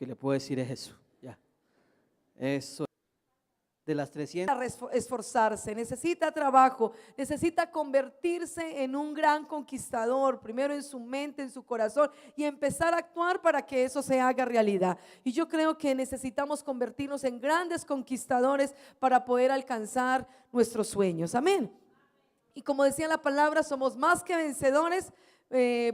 que le puedo decir es eso, ya. Eso. De las 300. Esforzarse, necesita trabajo, necesita convertirse en un gran conquistador, primero en su mente, en su corazón, y empezar a actuar para que eso se haga realidad. Y yo creo que necesitamos convertirnos en grandes conquistadores para poder alcanzar nuestros sueños. Amén. Y como decía la palabra, somos más que vencedores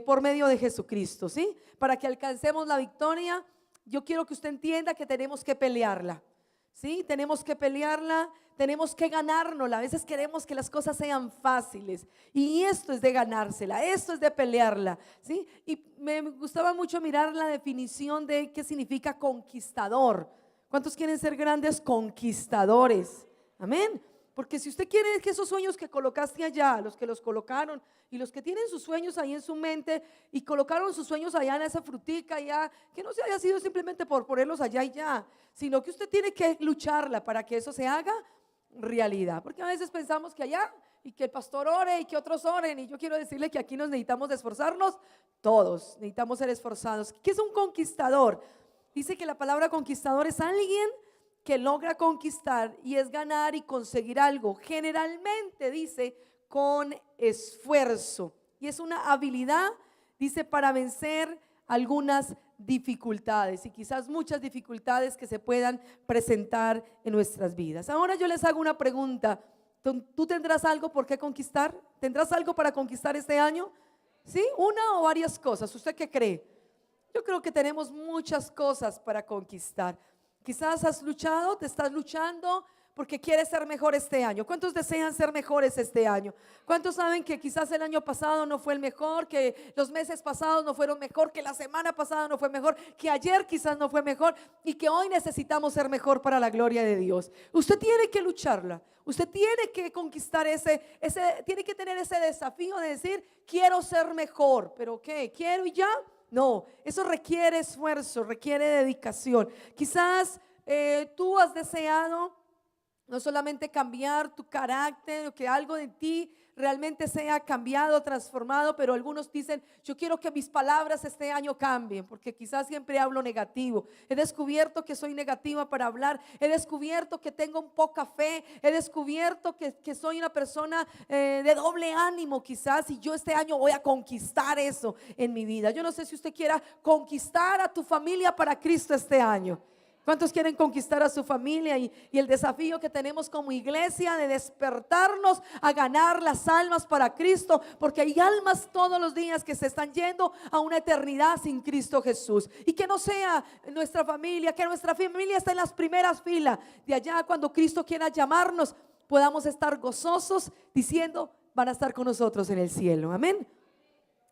por medio de Jesucristo, ¿sí? Para que alcancemos la victoria, yo quiero que usted entienda que tenemos que pelearla. Sí, tenemos que pelearla, tenemos que ganárnosla. A veces queremos que las cosas sean fáciles y esto es de ganársela, esto es de pelearla, ¿sí? Y me gustaba mucho mirar la definición de qué significa conquistador. ¿Cuántos quieren ser grandes conquistadores? Amén. Porque si usted quiere que esos sueños que colocaste allá, los que los colocaron y los que tienen sus sueños ahí en su mente y colocaron sus sueños allá en esa frutica allá, que no se haya sido simplemente por ponerlos allá y ya, sino que usted tiene que lucharla para que eso se haga realidad. Porque a veces pensamos que allá y que el pastor ore y que otros oren, y yo quiero decirle que aquí nos necesitamos de esforzarnos todos, necesitamos ser esforzados. ¿Qué es un conquistador? Dice que la palabra conquistador es alguien que logra conquistar y es ganar y conseguir algo, generalmente dice con esfuerzo, y es una habilidad, dice, para vencer algunas dificultades y quizás muchas dificultades que se puedan presentar en nuestras vidas. Ahora yo les hago una pregunta: ¿tú tendrás algo por qué conquistar? ¿Tendrás algo para conquistar este año? ¿Sí? ¿Una o varias cosas? ¿Usted qué cree? Yo creo que tenemos muchas cosas para conquistar. Quizás has luchado, te estás luchando porque quieres ser mejor este año. ¿Cuántos desean ser mejores este año? ¿Cuántos saben que quizás el año pasado no fue el mejor, que los meses pasados no fueron mejor, que la semana pasada no fue mejor, que ayer quizás no fue mejor y que hoy necesitamos ser mejor para la gloria de Dios? Usted tiene que lucharla, usted tiene que conquistar tiene que tener ese desafío de decir: quiero ser mejor. ¿Pero qué? ¿Quiero y ya? No, eso requiere esfuerzo, requiere dedicación. Quizás tú has deseado no solamente cambiar tu carácter, o que algo de ti realmente sea cambiado, transformado, pero algunos dicen: yo quiero que mis palabras este año cambien, porque quizás siempre hablo negativo. He descubierto que soy negativa para hablar, he descubierto que tengo poca fe, he descubierto que soy una persona de doble ánimo quizás, y yo este año voy a conquistar eso en mi vida. Yo no sé si usted quiera conquistar a tu familia para Cristo este año. ¿Cuántos quieren conquistar a su familia? Y el desafío que tenemos como iglesia de despertarnos a ganar las almas para Cristo, porque hay almas todos los días que se están yendo a una eternidad sin Cristo Jesús. Y que no sea nuestra familia, que nuestra familia esté en las primeras filas de allá cuando Cristo quiera llamarnos, podamos estar gozosos diciendo: van a estar con nosotros en el cielo. Amén.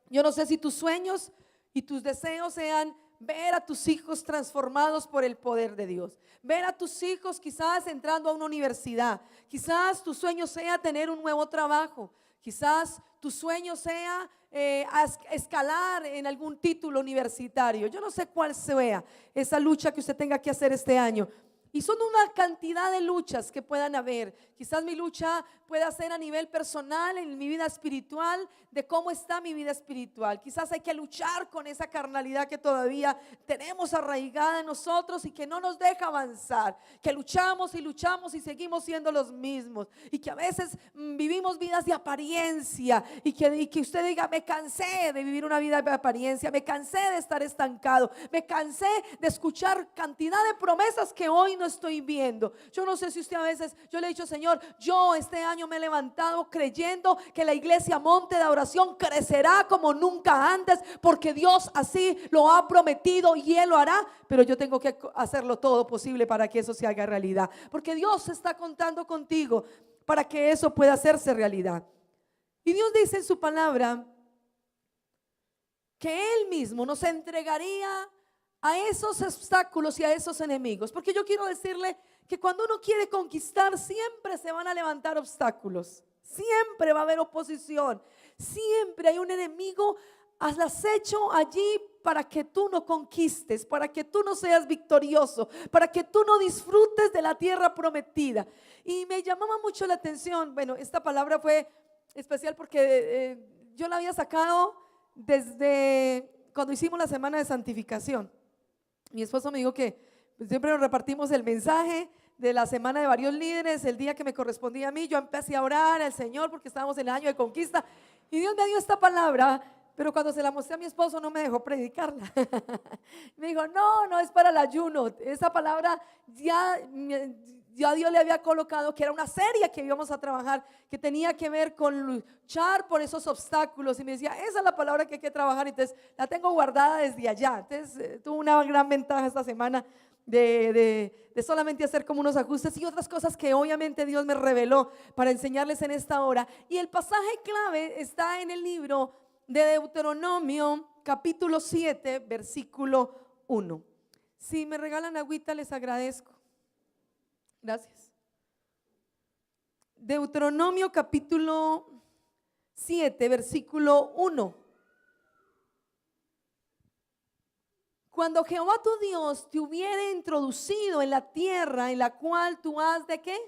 Yo no sé si tus sueños y tus deseos sean ver a tus hijos transformados por el poder de Dios, ver a tus hijos quizás entrando a una universidad, quizás tu sueño sea tener un nuevo trabajo, quizás tu sueño sea escalar en algún título universitario. Yo no sé cuál sea esa lucha que usted tenga que hacer este año. Y son una cantidad de luchas que puedan haber. Quizás mi lucha pueda ser a nivel personal, en mi vida espiritual, de cómo está mi vida espiritual. Quizás hay que luchar con esa carnalidad que todavía tenemos arraigada en nosotros y que no nos deja avanzar. Que luchamos y seguimos siendo los mismos. Y que a veces vivimos vidas de apariencia. Y que usted diga: me cansé de vivir una vida de apariencia. Me cansé de estar estancado. Me cansé de escuchar cantidad de promesas que hoy no estoy viendo. Yo no sé si usted a veces, yo le he dicho: Señor, yo este año me he levantado creyendo que la iglesia Monte de Oración crecerá como nunca antes, porque Dios así lo ha prometido y Él lo hará, pero yo tengo que hacerlo todo posible para que eso se haga realidad, porque Dios está contando contigo para que eso pueda hacerse realidad. Y Dios dice en su palabra que Él mismo nos entregaría a esos obstáculos y a esos enemigos. Porque yo quiero decirle que cuando uno quiere conquistar, siempre se van a levantar obstáculos, siempre va a haber oposición, siempre hay un enemigo al acecho allí para que tú no conquistes, para que tú no seas victorioso, para que tú no disfrutes de la tierra prometida. Y me llamaba mucho la atención, bueno, esta palabra fue especial porque yo la había sacado desde cuando hicimos la semana de santificación. Mi esposo me dijo que pues, siempre nos repartimos el mensaje de la semana de varios líderes. El día que me correspondía a mí, yo empecé a orar al Señor porque estábamos en el año de conquista y Dios me dio esta palabra, pero cuando se la mostré a mi esposo no me dejó predicarla. Me dijo, no, no es para el ayuno. Esa palabra ya Dios le había colocado que era una serie que íbamos a trabajar, que tenía que ver con luchar por esos obstáculos. Y me decía, esa es la palabra que hay que trabajar. Entonces la tengo guardada desde allá. Entonces tuve una gran ventaja esta semana de solamente hacer como unos ajustes y otras cosas que obviamente Dios me reveló para enseñarles en esta hora. Y el pasaje clave está en el libro de Deuteronomio capítulo 7 versículo 1. Si me regalan agüita les agradezco. Gracias. Deuteronomio capítulo 7 versículo 1. Cuando Jehová tu Dios te hubiere introducido en la tierra en la cual tú has de ¿qué?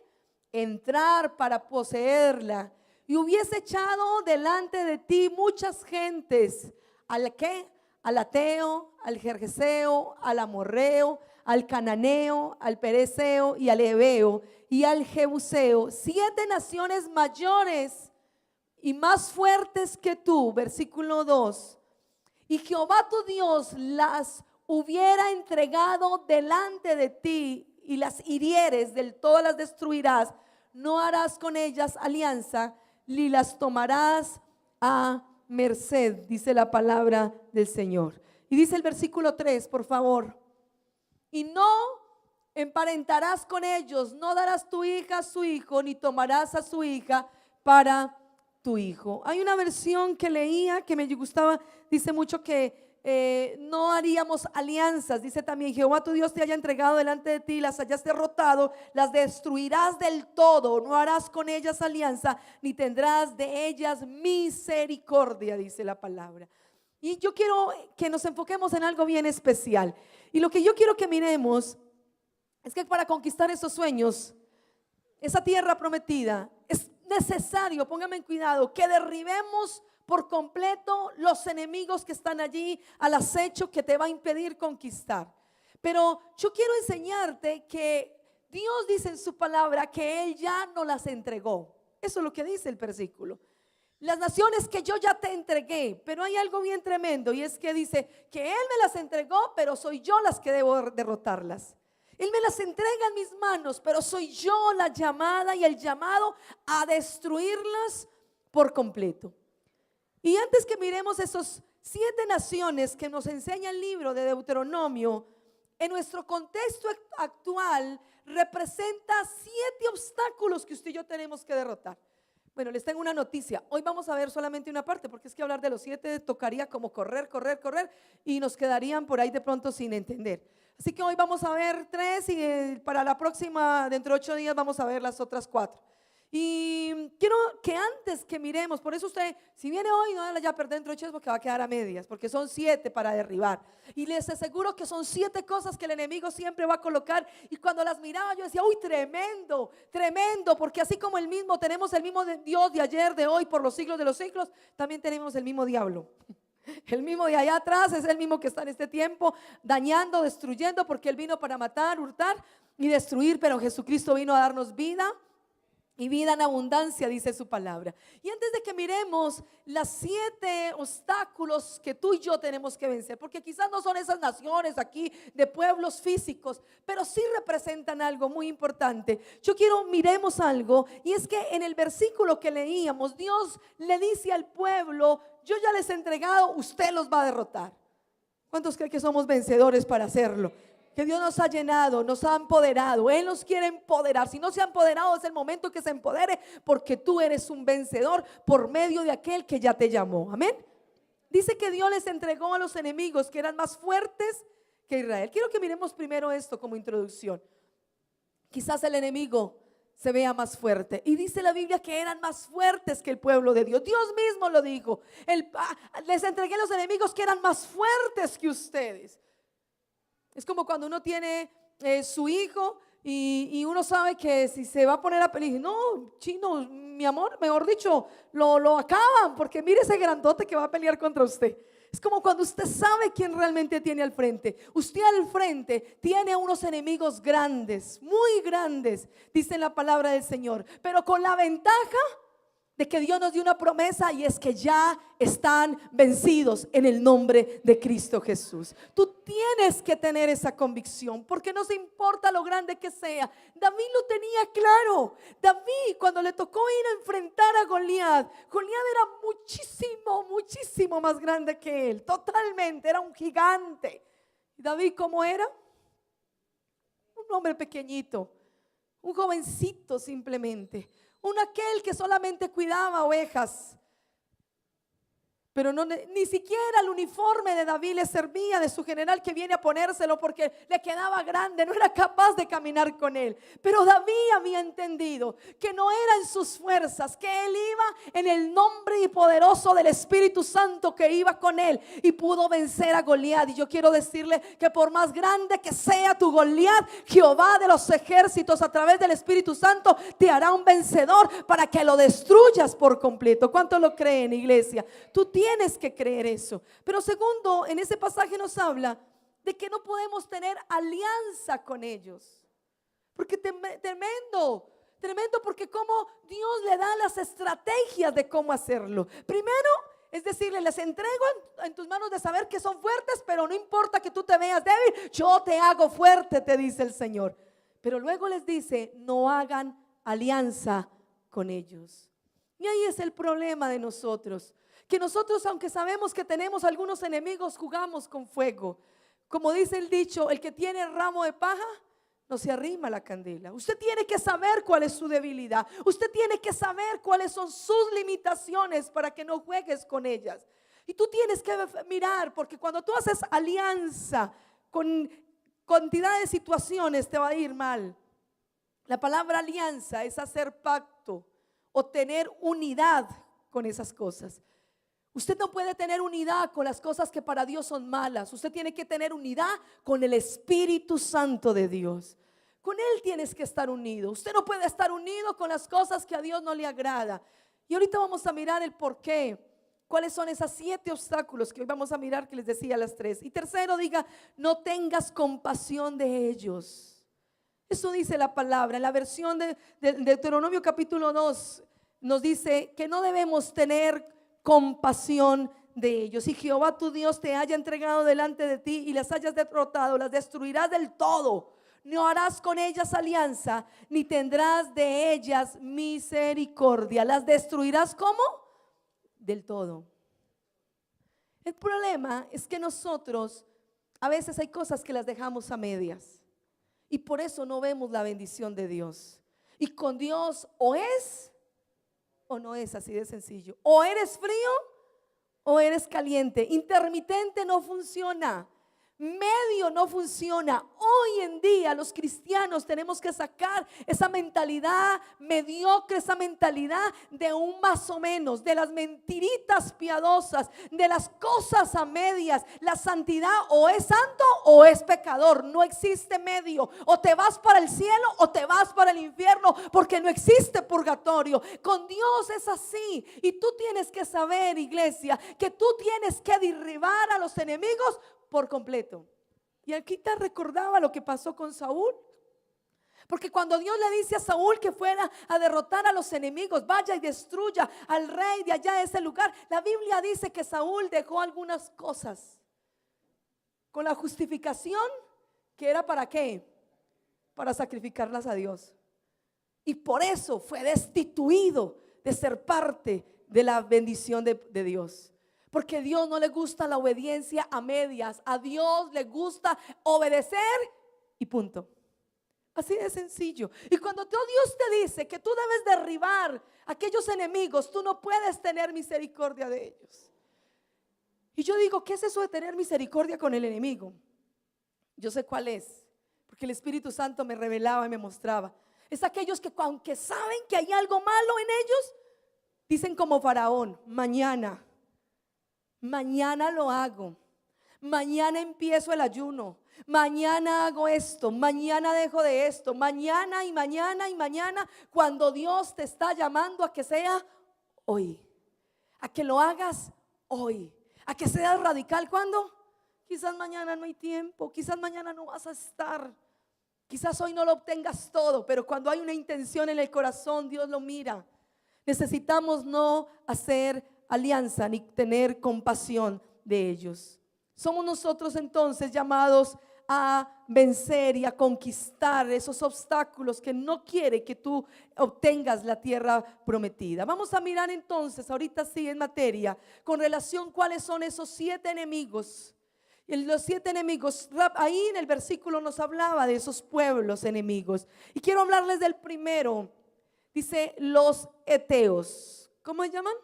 Entrar para poseerla, y hubiese echado delante de ti muchas gentes, ¿al qué? Al ateo, al jerjeseo, al amorreo, al cananeo, al pereceo y al heveo y al jebuseo, 7 naciones mayores y más fuertes que tú. Versículo 2. Y Jehová tu Dios las hubiera entregado delante de ti y las hirieres, del todo las destruirás, no harás con ellas alianza, ni las tomarás a merced, dice la palabra del Señor. Y dice el versículo 3, por favor, y no emparentarás con ellos, no darás tu hija a su hijo, ni tomarás a su hija para tu hijo. Hay una versión que leía que me gustaba, dice mucho que no haríamos alianzas. Dice también, Jehová tu Dios te haya entregado delante de ti, las hayas derrotado, las destruirás del todo, no harás con ellas alianza, ni tendrás de ellas misericordia, dice la palabra. Y yo quiero que nos enfoquemos en algo bien especial. Y lo que yo quiero que miremos es que para conquistar esos sueños, esa tierra prometida, es necesario, póngame en cuidado, que derribemos por completo los enemigos que están allí al acecho que te va a impedir conquistar. Pero yo quiero enseñarte que Dios dice en su palabra que Él ya no las entregó. Eso es lo que dice el versículo. Las naciones que yo ya te entregué, pero hay algo bien tremendo y es que dice que Él me las entregó, pero soy yo las que debo derrotarlas. Él me las entrega en mis manos, pero soy yo la llamada y el llamado a destruirlas por completo. Y antes que miremos esos 7 naciones que nos enseña el libro de Deuteronomio, en nuestro contexto actual representa 7 obstáculos que usted y yo tenemos que derrotar. Bueno, les tengo una noticia. Hoy vamos a ver solamente una parte, porque es que hablar de los 7 tocaría como correr y nos quedarían por ahí de pronto sin entender. Así que hoy vamos a ver 3 y para la próxima, dentro de 8 días, vamos a ver las otras 4. Y quiero que antes que miremos, por eso usted, si viene hoy, no la ya perder dentro de 8 días porque va a quedar a medias, porque son 7 para derribar. Y les aseguro que son 7 cosas que el enemigo siempre va a colocar. Y cuando las miraba yo decía, uy, tremendo, tremendo, porque así como tenemos el mismo Dios de ayer, de hoy, por los siglos de los siglos, también tenemos el mismo diablo. El mismo de allá atrás es el mismo que está en este tiempo dañando, destruyendo, porque Él vino para matar, hurtar y destruir, pero Jesucristo vino a darnos vida y vida en abundancia, dice su palabra. Y antes de que miremos las 7 obstáculos que tú y yo tenemos que vencer, porque quizás no son esas naciones aquí de pueblos físicos, pero sí representan algo muy importante. Yo quiero miremos algo, y es que en el versículo que leíamos, Dios le dice al pueblo, yo ya les he entregado, usted los va a derrotar. ¿Cuántos creen que somos vencedores para hacerlo? Que Dios nos ha llenado, nos ha empoderado. Él nos quiere empoderar. Si no se ha empoderado, es el momento que se empodere, porque tú eres un vencedor por medio de aquel que ya te llamó. Amén. Dice que Dios les entregó a los enemigos que eran más fuertes que Israel. Quiero que miremos primero esto como introducción. Quizás el enemigo se vea más fuerte, y dice la Biblia que eran más fuertes que el pueblo de Dios. Dios mismo lo dijo. Les entregué a los enemigos que eran más fuertes que ustedes. Es como cuando uno tiene su hijo y uno sabe que si se va a poner a pelear, no, chino, mi amor, mejor dicho, lo acaban, porque mire ese grandote que va a pelear contra usted. Es como cuando usted sabe quién realmente tiene al frente. Usted al frente tiene unos enemigos grandes, muy grandes, dice la palabra del Señor, pero con la ventaja de que Dios nos dio una promesa, y es que ya están vencidos en el nombre de Cristo Jesús. Tú tienes que tener esa convicción, porque no se importa lo grande que sea. David lo tenía claro. David, cuando le tocó ir a enfrentar a Goliat, Goliat era muchísimo más grande que él, totalmente, era un gigante. ¿Y David cómo era? Un hombre pequeñito, un jovencito simplemente, aquel que solamente cuidaba ovejas. Pero ni siquiera el uniforme de David le servía, de su general, que viene a ponérselo porque le quedaba grande, no era capaz de caminar con él. Pero David había entendido que no era en sus fuerzas, que él iba en el nombre y poderoso del Espíritu Santo que iba con él, y pudo vencer a Goliat. Y yo quiero decirle que por más grande que sea tu Goliat, Jehová de los ejércitos, a través del Espíritu Santo, te hará un vencedor para que lo destruyas por completo. ¿Cuántos lo creen, iglesia? Tú tienes que creer eso. Pero segundo, en ese pasaje nos habla de que no podemos tener alianza con ellos. Porque tremendo, porque como Dios le da las estrategias de cómo hacerlo. Primero, es decirle, les entrego en tus manos de saber que son fuertes, pero no importa que tú te veas débil, yo te hago fuerte, te dice el Señor. Pero luego les dice, no hagan alianza con ellos. Y ahí es el problema de nosotros. Que nosotros, aunque sabemos que tenemos algunos enemigos, jugamos con fuego. Como dice el dicho, el que tiene ramo de paja no se arrima a la candela. Usted tiene que saber cuál es su debilidad. Usted tiene que saber cuáles son sus limitaciones para que no juegues con ellas. Y tú tienes que mirar, porque cuando tú haces alianza con cantidad de situaciones, te va a ir mal. La palabra alianza es hacer pacto o tener unidad con esas cosas. Usted no puede tener unidad con las cosas que para Dios son malas. Usted tiene que tener unidad con el Espíritu Santo de Dios. Con Él tienes que estar unido. Usted no puede estar unido con las cosas que a Dios no le agrada. Y ahorita vamos a mirar el por qué. ¿Cuáles son esos 7 obstáculos que hoy vamos a mirar, que les decía a las 3? Y tercero, diga, no tengas compasión de ellos. Eso dice la palabra. En la versión de Deuteronomio capítulo 2 nos dice que no debemos tener compasión de ellos. Si Jehová tu Dios te haya entregado delante de ti y las hayas derrotado, las destruirás del todo. No harás con ellas alianza, ni tendrás de ellas misericordia. Las destruirás ¿cómo? Del todo. El problema es que nosotros a veces hay cosas que las dejamos a medias, y por eso no vemos la bendición de Dios. Y con Dios o es o no es, así de sencillo. O eres frío o eres caliente. Intermitente no funciona. Medio no funciona. Hoy en día los cristianos tenemos que sacar esa mentalidad mediocre, esa mentalidad de un más o menos, de las mentiritas piadosas, de las cosas a medias. La santidad o es santo o es pecador. No existe medio. O te vas para el cielo o te vas para el infierno, porque no existe purgatorio. Con Dios es así. Y tú tienes que saber, iglesia, que tú tienes que derribar a los enemigos por completo. Y aquí te recordaba lo que pasó con Saúl. Porque cuando Dios le dice a Saúl que fuera a derrotar a los enemigos, vaya y destruya al rey de allá de ese lugar, la Biblia dice que Saúl dejó algunas cosas con la justificación que era ¿para qué? Para sacrificarlas a Dios. Y por eso fue destituido de ser parte de la bendición de Dios. Porque a Dios no le gusta la obediencia a medias. A Dios le gusta obedecer y punto. Así de sencillo. Y cuando Dios te dice que tú debes derribar a aquellos enemigos, tú no puedes tener misericordia de ellos. Y yo digo, ¿qué es eso de tener misericordia con el enemigo? Yo sé cuál es, porque el Espíritu Santo me revelaba y me mostraba. Es aquellos que aunque saben que hay algo malo en ellos, dicen como Faraón, mañana lo hago, mañana empiezo el ayuno, mañana hago esto, mañana dejo de esto, mañana y mañana y mañana, cuando Dios te está llamando a que sea hoy, a que lo hagas hoy, a que seas radical. ¿Cuándo? Quizás mañana no hay tiempo, quizás mañana no vas a estar, quizás hoy no lo obtengas todo, pero cuando hay una intención en el corazón, Dios lo mira. Necesitamos no hacer alianza ni tener compasión de ellos. Somos nosotros entonces llamados a vencer y a conquistar esos obstáculos que no quiere que tú obtengas la tierra prometida. Vamos a mirar entonces, ahorita sí en materia, con relación cuáles son esos 7 enemigos. Y los 7 enemigos, ahí en el versículo nos hablaba de esos pueblos enemigos. Y quiero hablarles del primero. Dice los heteos. ¿Cómo se llaman?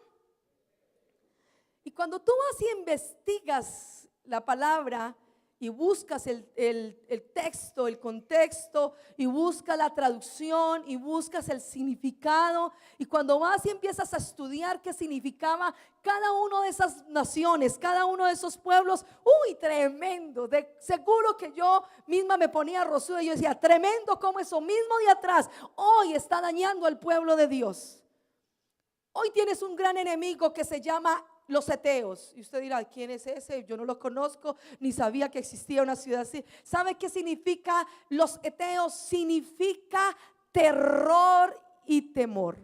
Y cuando tú vas y investigas la palabra y buscas el texto, el contexto, y buscas la traducción y buscas el significado, y cuando vas y empiezas a estudiar qué significaba cada una de esas naciones, cada uno de esos pueblos, uy, tremendo. Seguro que yo misma me ponía rosuda y yo decía, tremendo como eso mismo de atrás hoy está dañando al pueblo de Dios. Hoy tienes un gran enemigo que se llama los heteos. Y usted dirá, ¿quién es ese? Yo no lo conozco, ni sabía que existía una ciudad así. ¿Sabe qué significa los heteos? Significa terror y temor.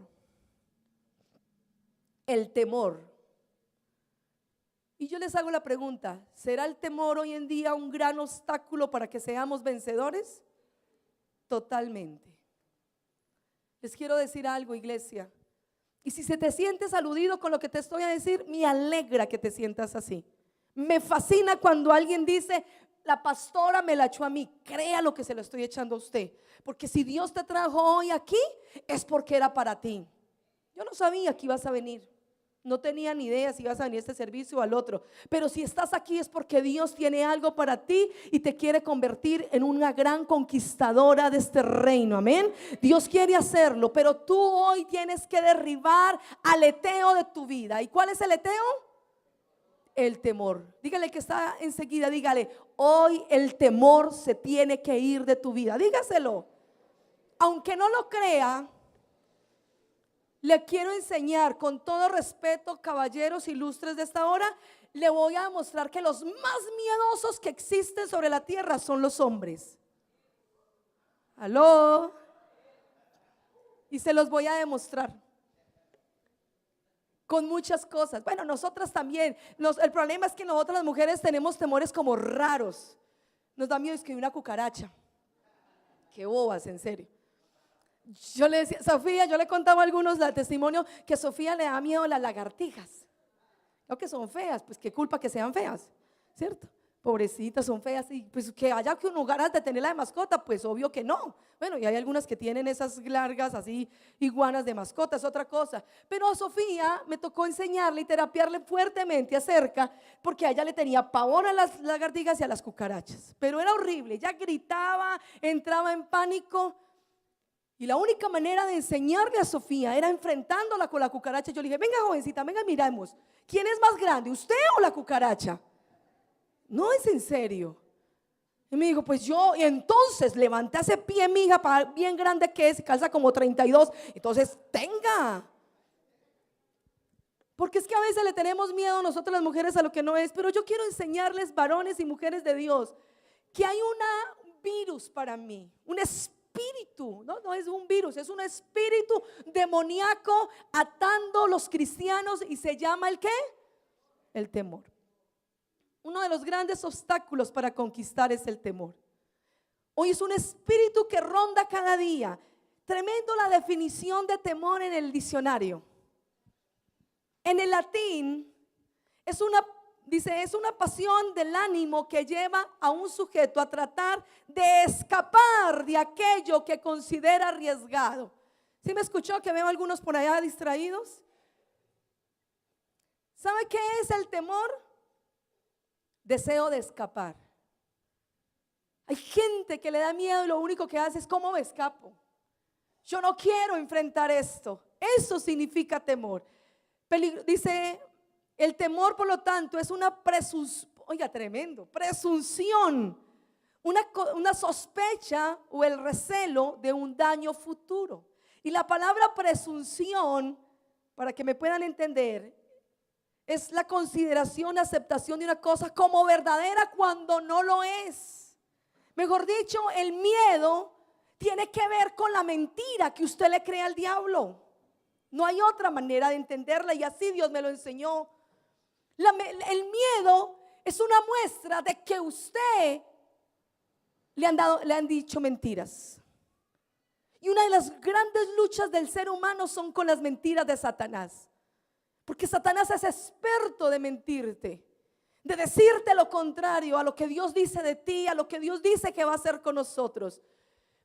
El temor. Y yo les hago la pregunta, ¿será el temor hoy en día un gran obstáculo para que seamos vencedores? Totalmente. Les quiero decir algo, iglesia. Y si se te sientes aludido con lo que te estoy a decir, me alegra que te sientas así. Me fascina cuando alguien dice, la pastora me la echó a mí. Crea lo que se lo estoy echando a usted. Porque si Dios te trajo hoy aquí, es porque era para ti. Yo no sabía que ibas a venir. No tenía ni idea si ibas a venir a este servicio o al otro. Pero si estás aquí es porque Dios tiene algo para ti y te quiere convertir en una gran conquistadora de este reino. Amén. Dios quiere hacerlo, pero tú hoy tienes que derribar al heteo de tu vida. ¿Y cuál es el heteo? El temor. Dígale que está enseguida, dígale, hoy el temor se tiene que ir de tu vida. Dígaselo. Aunque no lo crea, le quiero enseñar con todo respeto, caballeros ilustres de esta hora, le voy a demostrar que los más miedosos que existen sobre la tierra son los hombres. ¿Aló? Y se los voy a demostrar con muchas cosas. Bueno, nosotras también. El problema es que nosotras las mujeres tenemos temores como raros. Nos da miedo, es que hay una cucaracha. Qué bobas, en serio. Yo le decía, Sofía, yo le contaba a algunos el testimonio que Sofía le da miedo a las lagartijas. Lo que son feas, pues qué culpa que sean feas, ¿cierto? Pobrecitas, son feas, y pues que haya que un lugar de tenerla de mascota, pues obvio que no. Bueno, y hay algunas que tienen esas largas así iguanas de mascota, es otra cosa. Pero a Sofía me tocó enseñarle y terapiarle fuertemente acerca, porque a ella le tenía pavor a las lagartijas y a las cucarachas. Pero era horrible, ella gritaba, entraba en pánico. Y la única manera de enseñarle a Sofía era enfrentándola con la cucaracha. Yo le dije, venga jovencita, venga, miremos, ¿quién es más grande, usted o la cucaracha? No, es en serio. Y me dijo, pues yo, y entonces levanté ese pie, mi hija, bien grande que es, calza como 32, entonces tenga. Porque es que a veces le tenemos miedo a nosotros las mujeres a lo que no es. Pero yo quiero enseñarles, varones y mujeres de Dios, que hay un virus para mí, un espíritu, no es un virus, es un espíritu demoníaco atando los cristianos, y se llama ¿el qué? El temor. Uno de los grandes obstáculos para conquistar es el temor. Hoy es un espíritu que ronda cada día. Tremendo la definición de temor en el diccionario. En el latín dice, es una pasión del ánimo que lleva a un sujeto a tratar de escapar de aquello que considera arriesgado. ¿Sí me escuchó que veo algunos por allá distraídos? ¿Sabe qué es el temor? Deseo de escapar. Hay gente que le da miedo y lo único que hace es ¿cómo me escapo? Yo no quiero enfrentar esto. Eso significa temor. Dice, el temor por lo tanto es una presunción, oiga, tremendo, presunción, una sospecha o el recelo de un daño futuro. Y la palabra presunción, para que me puedan entender, es la consideración, aceptación de una cosa como verdadera cuando no lo es. Mejor dicho, el miedo tiene que ver con la mentira que usted le cree al diablo. No hay otra manera de entenderla y así Dios me lo enseñó. El miedo es una muestra de que usted le han dicho mentiras. Y una de las grandes luchas del ser humano son con las mentiras de Satanás. Porque Satanás es experto de mentirte, de decirte lo contrario a lo que Dios dice de ti, a lo que Dios dice que va a hacer con nosotros.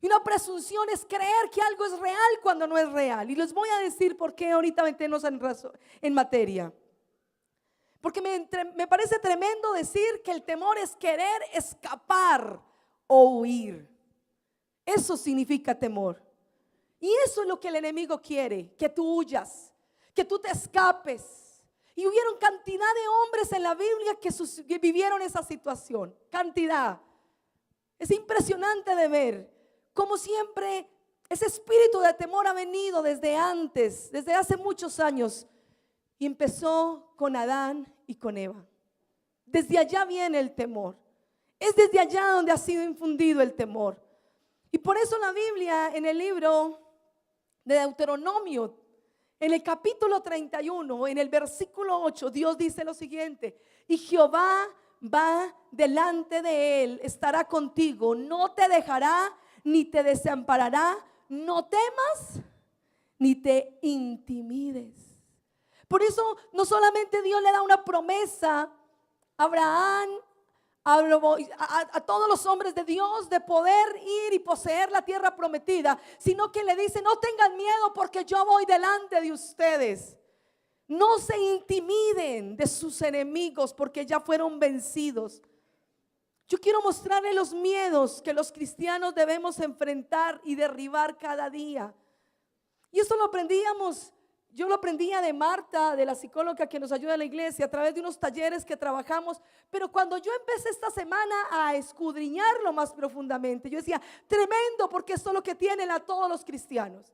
Y una presunción es creer que algo es real cuando no es real. Y les voy a decir por qué ahorita meternos en materia. Porque me parece tremendo decir que el temor es querer escapar o huir. Eso significa temor. Y eso es lo que el enemigo quiere, que tú huyas, que tú te escapes. Y hubieron cantidad de hombres en la Biblia que vivieron esa situación. Cantidad. Es impresionante de ver cómo siempre ese espíritu de temor ha venido desde antes, desde hace muchos años. Y empezó con Adán y con Eva. Desde allá viene el temor. Es desde allá donde ha sido infundido el temor. Y por eso la Biblia, en el libro de Deuteronomio, en el capítulo 31, en el versículo 8, Dios dice lo siguiente: y Jehová va delante de él, estará contigo, no te dejará ni te desamparará, no temas ni te intimides. Por eso no solamente Dios le da una promesa a Abraham, a todos los hombres de Dios, de poder ir y poseer la tierra prometida, sino que le dice: no tengan miedo porque yo voy delante de ustedes. No se intimiden de sus enemigos porque ya fueron vencidos. Yo quiero mostrarles los miedos que los cristianos debemos enfrentar y derribar cada día. Y esto lo aprendíamos. Yo lo aprendía de Marta, de la psicóloga que nos ayuda en la iglesia, a través de unos talleres que trabajamos. Pero cuando yo empecé esta semana a escudriñarlo más profundamente, yo decía: tremendo, porque esto es lo que tienen a todos los cristianos.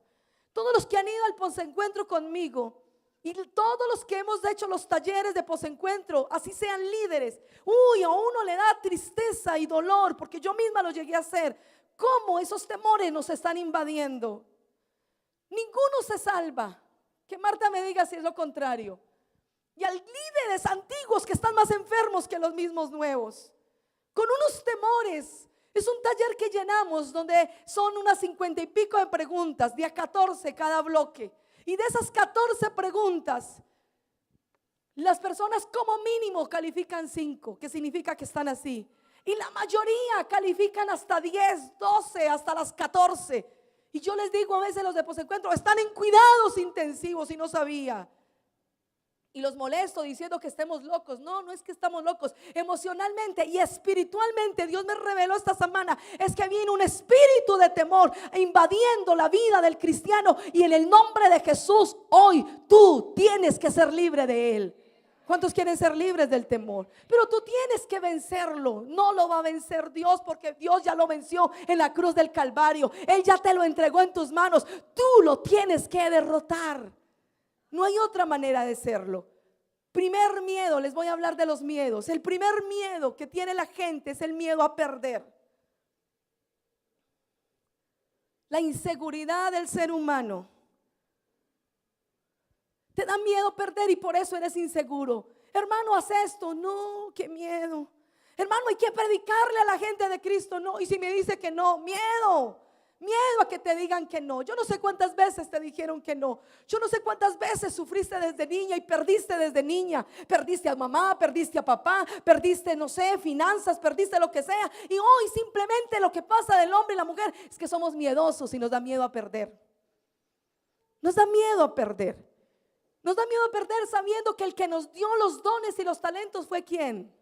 Todos los que han ido al posencuentro conmigo y todos los que hemos hecho los talleres de posencuentro, así sean líderes. A uno le da tristeza y dolor, porque yo misma lo llegué a hacer. ¿Cómo esos temores nos están invadiendo? Ninguno se salva. Que Marta me diga si es lo contrario. Y hay líderes antiguos que están más enfermos que los mismos nuevos, con unos temores. Es un taller que llenamos donde son unas 50 y pico de preguntas, de a 14 cada bloque. Y de esas 14 preguntas, las personas como mínimo califican 5, que significa que están así. Y la mayoría califican hasta 10, 12, hasta las 14. Y yo les digo a veces, los de posencuentro están en cuidados intensivos y no sabía. Y los molesto diciendo que estemos locos. No, no es que estamos locos. Emocionalmente y espiritualmente Dios me reveló esta semana es que viene un espíritu de temor invadiendo la vida del cristiano. Y en el nombre de Jesús, hoy tú tienes que ser libre de él. ¿Cuántos quieren ser libres del temor? Pero tú tienes que vencerlo. No lo va a vencer Dios, porque Dios ya lo venció en la cruz del Calvario. Él ya te lo entregó en tus manos. Tú lo tienes que derrotar. No hay otra manera de serlo. Primer miedo, les voy a hablar de los miedos. El primer miedo que tiene la gente es el miedo a perder. La inseguridad del ser humano. Te da miedo perder y por eso eres inseguro. Hermano, haz esto. No, qué miedo. Hermano, hay que predicarle a la gente de Cristo. No, y si me dice que no, miedo. Miedo a que te digan que no. Yo no sé cuántas veces te dijeron que no. Yo no sé cuántas veces sufriste desde niña y perdiste desde niña. Perdiste a mamá, perdiste a papá, perdiste, no sé, finanzas, perdiste lo que sea. Y hoy simplemente lo que pasa del hombre y la mujer es que somos miedosos y nos da miedo a perder. Nos da miedo a perder. Nos da miedo a perder sabiendo que el que nos dio los dones y los talentos fue ¿quién?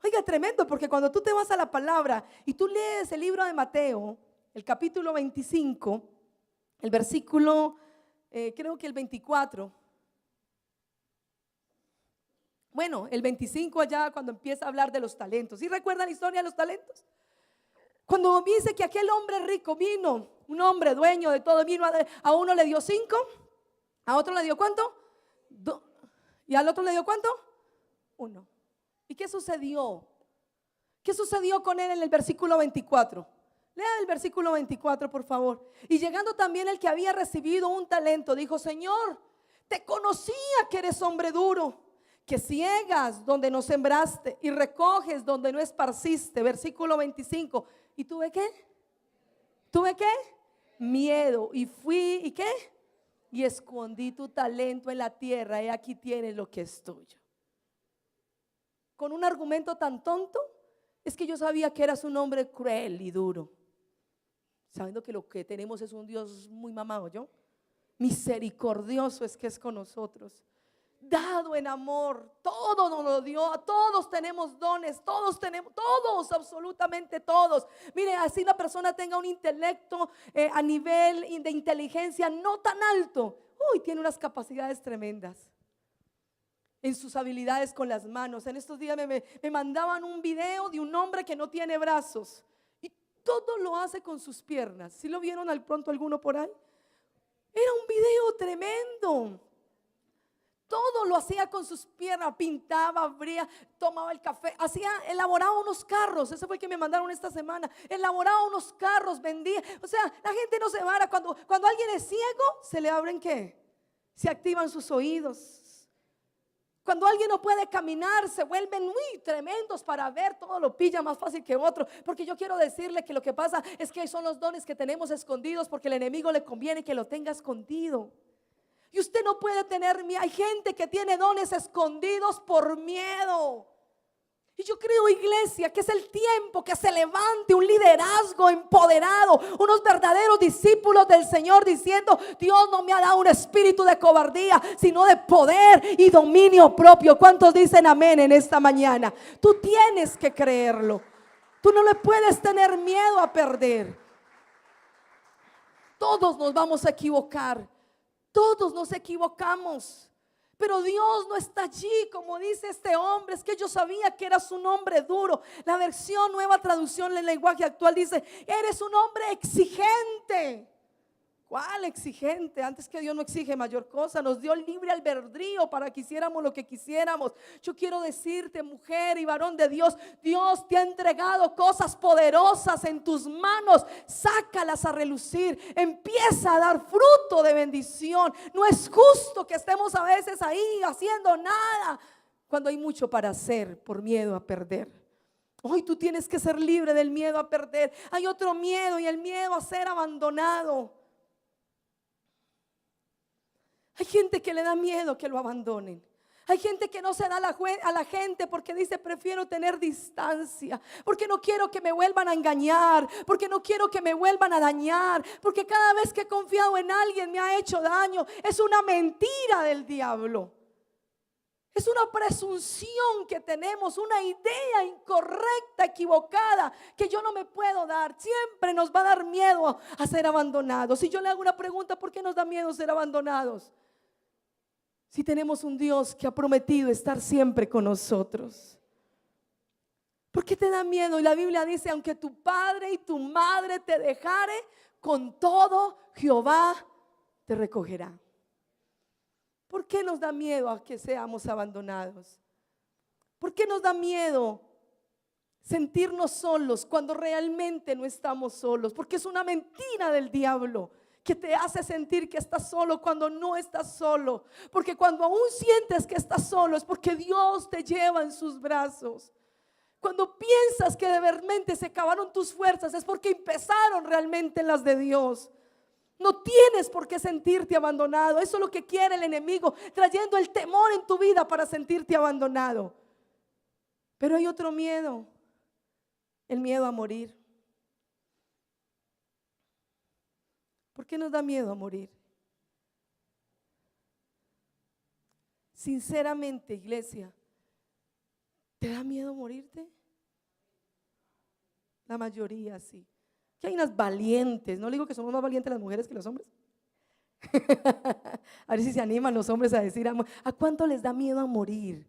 Oiga, tremendo, porque cuando tú te vas a la palabra y tú lees el libro de Mateo, el capítulo 25, el versículo, creo que el 24. Bueno, el 25 allá cuando empieza a hablar de los talentos. ¿Sí recuerdan la historia de los talentos? Cuando dice que aquel hombre rico vino, un hombre dueño de todo, vino a uno le dio 5. ¿A otro le dio cuánto? ¿Y al otro le dio cuánto? 1. ¿Y qué sucedió? ¿Qué sucedió con él en el versículo 24? Lea el versículo 24, por favor. Y llegando también el que había recibido un talento, dijo: Señor, te conocía que eres hombre duro, que ciegas donde no sembraste y recoges donde no esparciste. Versículo 25. ¿Y tuve qué? ¿Tuve qué? Miedo. Y fui, ¿y qué? Y escondí tu talento en la tierra. Y aquí tienes lo que es tuyo. Con un argumento tan tonto, es que yo sabía que eras un hombre cruel y duro, sabiendo que lo que tenemos es un Dios muy mamado, ¿yo? Misericordioso es que es con nosotros, dado en amor, todo nos lo dio. A todos tenemos dones, todos tenemos, todos, absolutamente todos. Mire, así la persona tenga un intelecto a nivel de inteligencia no tan alto, tiene unas capacidades tremendas en sus habilidades con las manos. En estos días me mandaban un video de un hombre que no tiene brazos y todo lo hace con sus piernas. ¿Sí lo vieron al pronto alguno por ahí? Era un video tremendo. Todo lo hacía con sus piernas, pintaba, abría, tomaba el café, elaboraba unos carros. Ese fue el que me mandaron esta semana. Elaboraba unos carros, vendía. O sea, la gente no se vara. Cuando alguien es ciego, se le abren ¿qué? Se activan sus oídos. Cuando alguien no puede caminar, se vuelven muy tremendos para ver, todo lo pilla más fácil que otro. Porque yo quiero decirle que lo que pasa es que son los dones que tenemos escondidos, porque el enemigo le conviene que lo tenga escondido. Y usted no puede tener miedo. Hay gente que tiene dones escondidos por miedo. Y yo creo, iglesia, que es el tiempo que se levante un liderazgo empoderado, unos verdaderos discípulos del Señor, diciendo: Dios no me ha dado un espíritu de cobardía, sino de poder y dominio propio. ¿Cuántos dicen amén en esta mañana? Tú tienes que creerlo. Tú no le puedes tener miedo a perder. Todos nos vamos a equivocar. Todos nos equivocamos. Pero Dios no está allí, como dice este hombre. Es que yo sabía que eras un hombre duro. La versión Nueva Traducción del lenguaje actual dice: eres un hombre exigente. ¿Cuál exigente? Antes que Dios no exige mayor cosa. Nos dio libre albedrío para que hiciéramos lo que quisiéramos. Yo quiero decirte, mujer y varón de Dios, Dios te ha entregado cosas poderosas en tus manos. Sácalas a relucir. Empieza a dar fruto de bendición. No es justo que estemos a veces ahí haciendo nada cuando hay mucho para hacer por miedo a perder. Hoy tú tienes que ser libre del miedo a perder. Hay otro miedo, y el miedo a ser abandonado. Hay gente que le da miedo que lo abandonen. Hay gente que no se da a la gente porque dice: prefiero tener distancia, porque no quiero que me vuelvan a engañar, porque no quiero que me vuelvan a dañar, porque cada vez que he confiado en alguien me ha hecho daño. Es una mentira del diablo. Es una presunción que tenemos, una idea incorrecta, equivocada, que yo no me puedo dar. Siempre nos va a dar miedo a ser abandonados. Si yo le hago una pregunta: ¿por qué nos da miedo ser abandonados? Si tenemos un Dios que ha prometido estar siempre con nosotros. ¿Por qué te da miedo? Y la Biblia dice: aunque tu padre y tu madre te dejare, con todo Jehová te recogerá. ¿Por qué nos da miedo a que seamos abandonados? ¿Por qué nos da miedo sentirnos solos cuando realmente no estamos solos? Porque es una mentira del diablo que te hace sentir que estás solo cuando no estás solo. Porque cuando aún sientes que estás solo, es porque Dios te lleva en sus brazos. Cuando piensas que de repente se acabaron tus fuerzas, es porque empezaron realmente las de Dios. No tienes por qué sentirte abandonado. Eso es lo que quiere el enemigo, trayendo el temor en tu vida para sentirte abandonado. Pero hay otro miedo, el miedo a morir. ¿Por qué nos da miedo a morir? Sinceramente, iglesia, ¿te da miedo morirte? La mayoría sí. Que hay unas valientes. No le digo que somos más valientes las mujeres que los hombres. A ver si se animan los hombres a decir: ¿a cuánto les da miedo a morir?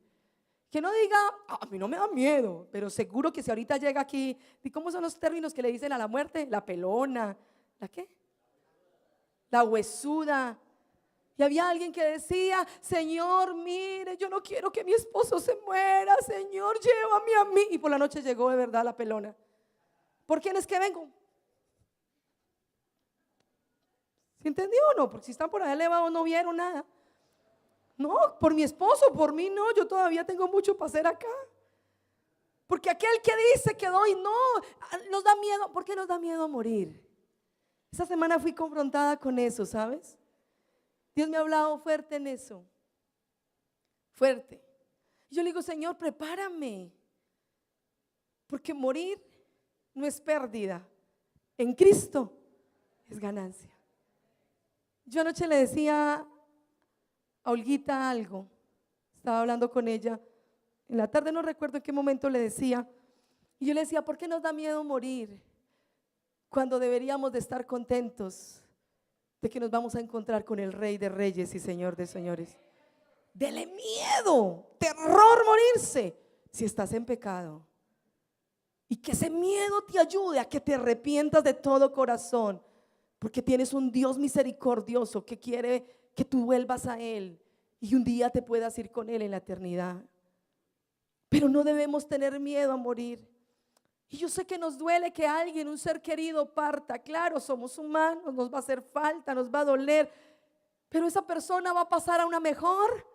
Que no diga: a mí no me da miedo. Pero seguro que si ahorita llega aquí, ¿y cómo son los términos que le dicen a la muerte? La pelona, ¿la qué? La huesuda. Y había alguien que decía, Señor, mire, yo no quiero que mi esposo se muera, Señor, llévame a mí. Y por la noche llegó de verdad la pelona. ¿Por quién es que vengo? ¿Se entendió o no? Porque si están por allá elevados no vieron nada. No, por mi esposo, por mí no, yo todavía tengo mucho para hacer acá. Porque aquel que dice que doy, no, nos da miedo. ¿Por qué nos da miedo a morir? Esta semana fui confrontada con eso, ¿sabes? Dios me ha hablado fuerte en eso. Fuerte. Yo le digo, Señor, prepárame. Porque morir no es pérdida. En Cristo es ganancia. Yo anoche le decía a Olguita algo. Estaba hablando con ella. En la tarde no recuerdo en qué momento le decía. Y yo le decía, ¿por qué nos da miedo morir? Cuando deberíamos de estar contentos de que nos vamos a encontrar con el Rey de Reyes y Señor de Señores. Dele miedo, terror morirse si estás en pecado. Y que ese miedo te ayude a que te arrepientas de todo corazón, porque tienes un Dios misericordioso que quiere que tú vuelvas a Él y un día te puedas ir con Él en la eternidad. Pero no debemos tener miedo a morir. Y yo sé que nos duele que alguien, un ser querido, parta. Claro, somos humanos, nos va a hacer falta, nos va a doler, pero esa persona va a pasar a una mejor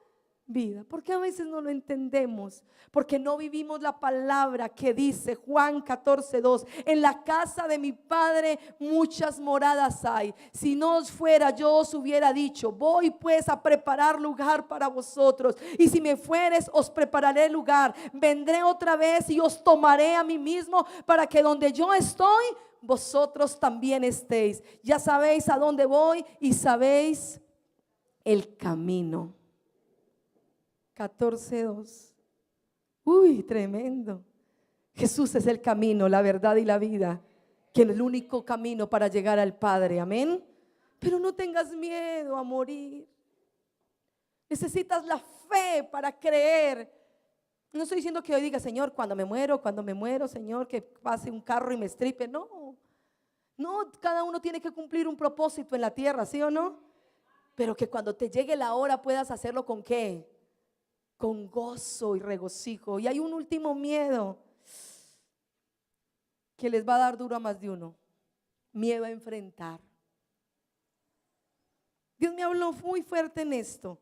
vida. Porque a veces no lo entendemos, porque no vivimos la palabra que dice Juan 14:2: en la casa de mi Padre muchas moradas hay. Si no os fuera, yo os hubiera dicho, voy pues a preparar lugar para vosotros, y si me fueres os prepararé lugar. Vendré otra vez y os tomaré a mí mismo, para que donde yo estoy vosotros también estéis. Ya sabéis a dónde voy y sabéis el camino. 14:2. Uy, tremendo. Jesús es el camino, la verdad y la vida, que es el único camino para llegar al Padre. Amén. Pero no tengas miedo a morir. Necesitas la fe para creer. No estoy diciendo que hoy diga, Señor, cuando me muero, Señor, que pase un carro y me estripe. No, no, cada uno tiene que cumplir un propósito en la tierra, ¿sí o no? Pero que cuando te llegue la hora puedas hacerlo ¿con qué? Con gozo y regocijo. Y hay un último miedo que les va a dar duro a más de uno: miedo a enfrentar. Dios me habló muy fuerte en esto.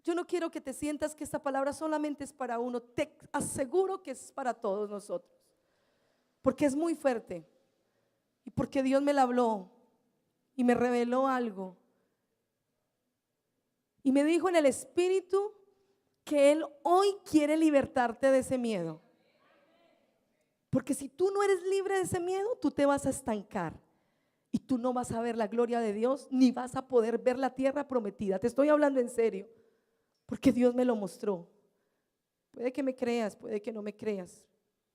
Yo no quiero que te sientas que esta palabra solamente es para uno. Te aseguro que es para todos nosotros, porque es muy fuerte y porque Dios me la habló y me reveló algo. Y me dijo en el espíritu que Él hoy quiere libertarte de ese miedo. Porque si tú no eres libre de ese miedo, tú te vas a estancar. Y tú no vas a ver la gloria de Dios, ni vas a poder ver la tierra prometida. Te estoy hablando en serio, porque Dios me lo mostró. Puede que me creas, puede que no me creas.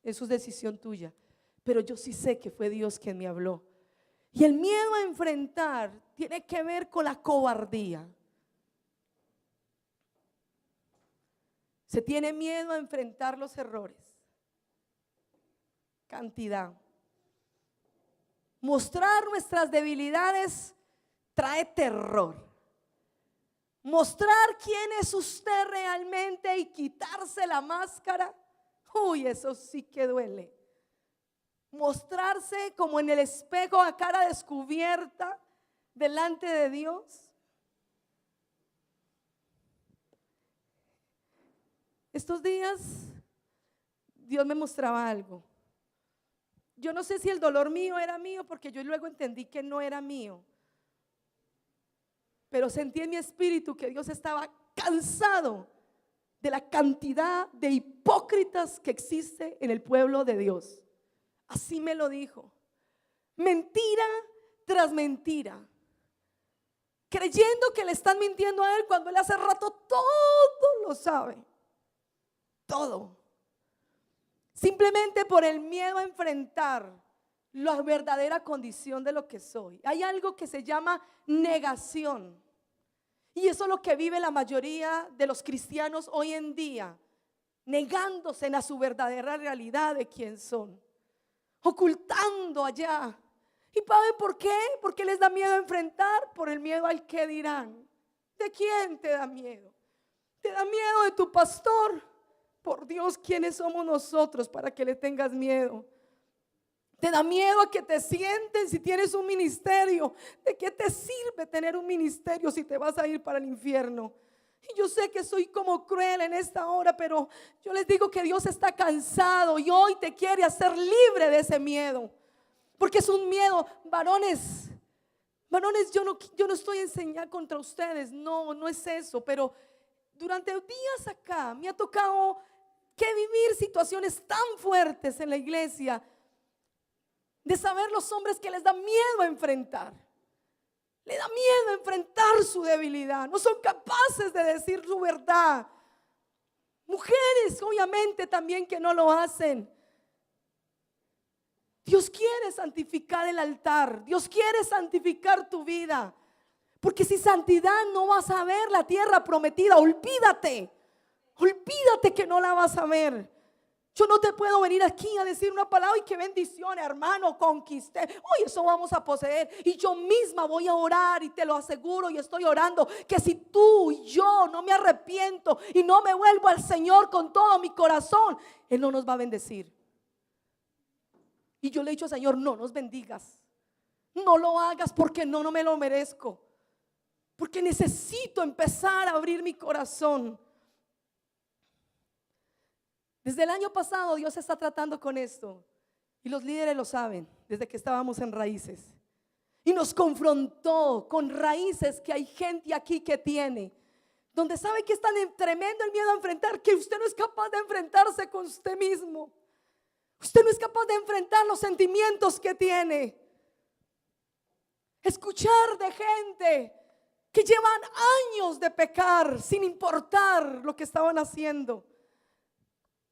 Eso es decisión tuya. Pero yo sí sé que fue Dios quien me habló. Y el miedo a enfrentar tiene que ver con la cobardía. Se tiene miedo a enfrentar los errores. Cantidad. Mostrar nuestras debilidades trae terror. Mostrar quién es usted realmente y quitarse la máscara, uy, eso sí que duele. Mostrarse como en el espejo a cara descubierta delante de Dios. Estos días Dios me mostraba algo. Yo no sé si el dolor mío era mío, porque yo luego entendí que no era mío. Pero sentí en mi espíritu que Dios estaba cansado de la cantidad de hipócritas que existe en el pueblo de Dios. Así me lo dijo. Mentira tras mentira. Creyendo que le están mintiendo a Él cuando Él hace rato todo lo sabe. Todo. Simplemente por el miedo a enfrentar la verdadera condición de lo que soy. Hay algo que se llama negación. Y eso es lo que vive la mayoría de los cristianos hoy en día, negándose a su verdadera realidad de quién son, ocultando allá. ¿Y saben por qué? Porque les da miedo enfrentar, por el miedo al que dirán. ¿De quién te da miedo? ¿Te da miedo de tu pastor? Por Dios, ¿quiénes somos nosotros para que le tengas miedo? ¿Te da miedo a que te sienten si tienes un ministerio? ¿De qué te sirve tener un ministerio si te vas a ir para el infierno? Y yo sé que soy como cruel en esta hora, pero yo les digo que Dios está cansado y hoy te quiere hacer libre de ese miedo. Porque es un miedo, varones, yo no estoy enseñando contra ustedes, no es eso, pero durante días acá me ha tocado que vivir situaciones tan fuertes en la iglesia, de saber los hombres que les da miedo a enfrentar. Le da miedo enfrentar su debilidad. No son capaces de decir su verdad. Mujeres, obviamente, también que no lo hacen. Dios quiere santificar el altar. Dios quiere santificar tu vida. Porque sin santidad no vas a ver la tierra prometida. Olvídate. Olvídate que no la vas a ver. Yo no te puedo venir aquí a decir una palabra y qué bendición, hermano, conquisté. Hoy eso vamos a poseer. Y yo misma voy a orar y te lo aseguro y estoy orando que si tú y yo no me arrepiento y no me vuelvo al Señor con todo mi corazón, Él no nos va a bendecir. Y yo le he dicho al Señor, no nos bendigas. No lo hagas porque no me lo merezco. Porque necesito empezar a abrir mi corazón. Desde el año pasado Dios está tratando con esto y los líderes lo saben desde que estábamos en Raíces y nos confrontó con raíces que hay gente aquí que tiene, donde sabe que es tan tremendo el miedo a enfrentar que usted no es capaz de enfrentarse con usted mismo. Usted no es capaz de enfrentar los sentimientos que tiene. Escuchar de gente que llevan años de pecar sin importar lo que estaban haciendo,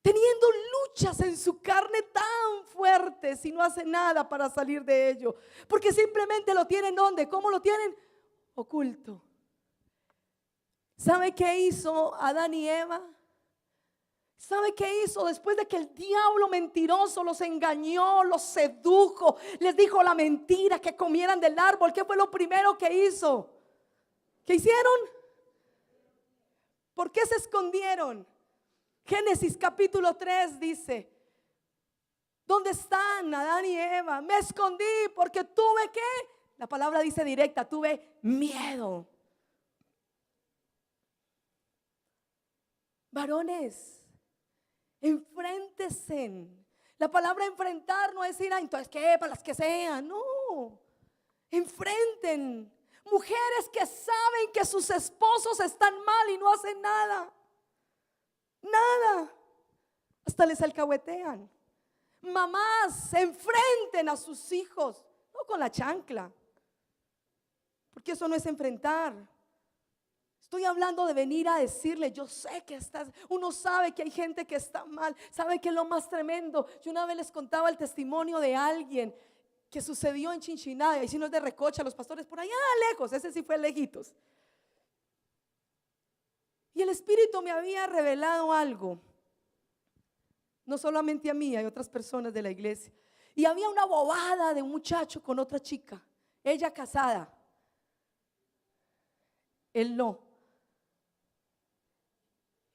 teniendo luchas en su carne tan fuertes y no hace nada para salir de ello, porque simplemente lo tienen ¿dónde? ¿Cómo lo tienen? Oculto. ¿Sabe qué hizo Adán y Eva? ¿Sabe qué hizo después de que el diablo mentiroso los engañó, los sedujo, les dijo la mentira, que comieran del árbol? ¿Qué fue lo primero que hizo? ¿Qué hicieron? ¿Por qué se escondieron? Génesis capítulo 3 dice: ¿dónde están Adán y Eva? Me escondí porque tuve ¿qué? La palabra dice directa, tuve miedo. Varones, enfréntese. La palabra enfrentar no es ir a entonces qué, para las que sean. No, enfrenten. Mujeres que saben que sus esposos están mal y no hacen nada. Nada, hasta les alcahuetean. Mamás, enfrenten a sus hijos, no con la chancla, porque eso no es enfrentar. Estoy hablando de venir a decirle, yo sé que uno sabe que hay gente que está mal, sabe que es lo más tremendo. Yo una vez les contaba el testimonio de alguien que sucedió en Chinchiná, y si no es de Recocha, los pastores por allá lejos, ese sí fue lejitos. Y el Espíritu me había revelado algo, no solamente a mí, hay otras personas de la iglesia. Y había una bobada de un muchacho con otra chica, ella casada, él no.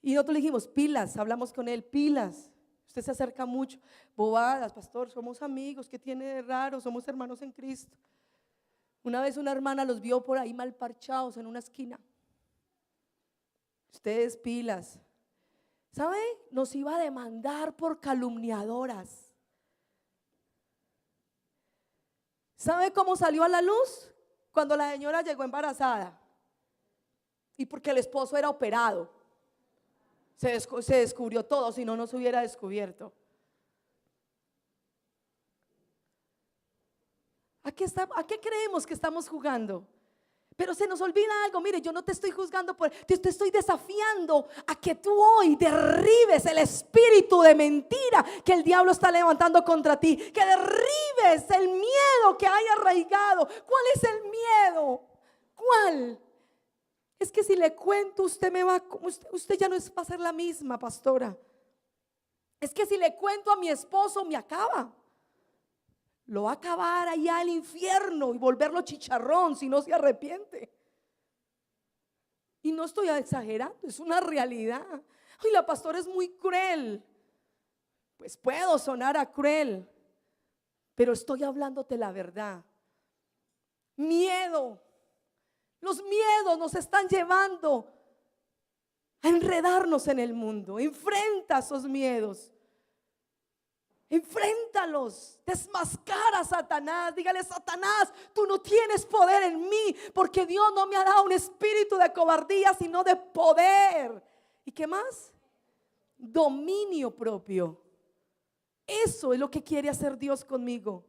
Y nosotros le dijimos, pilas, hablamos con él, pilas, usted se acerca mucho. Bobadas, pastor, somos amigos, ¿qué tiene de raro? Somos hermanos en Cristo. Una vez una hermana los vio por ahí mal parchados en una esquina. Ustedes pilas. ¿Sabe? Nos iba a demandar por calumniadoras. ¿Sabe cómo salió a la luz? Cuando la señora llegó embarazada. Y porque el esposo era operado. Se descubrió todo, si no, no se hubiera descubierto. ¿A qué creemos que estamos jugando? Pero se nos olvida algo. Mire, yo no te estoy juzgando, te estoy desafiando a que tú hoy derribes el espíritu de mentira que el diablo está levantando contra ti. Que derribes el miedo que hay arraigado. ¿Cuál es el miedo? ¿Cuál? Es que si le cuento, usted ya no va a ser la misma, pastora. Es que si le cuento a mi esposo, me acaba. lo va a acabar allá al infierno y volverlo chicharrón si no se arrepiente. Y no estoy exagerando, es una realidad. Ay, la pastora es muy cruel. Pues puedo sonar a cruel, pero estoy hablándote la verdad. Miedo. Los miedos nos están llevando a enredarnos en el mundo. Enfrenta esos miedos. Enfréntalos, desmascara a Satanás. Dígale: Satanás, tú no tienes poder en mí, porque Dios no me ha dado un espíritu de cobardía, sino de poder. ¿Y qué más? Dominio propio. Eso es lo que quiere hacer Dios conmigo.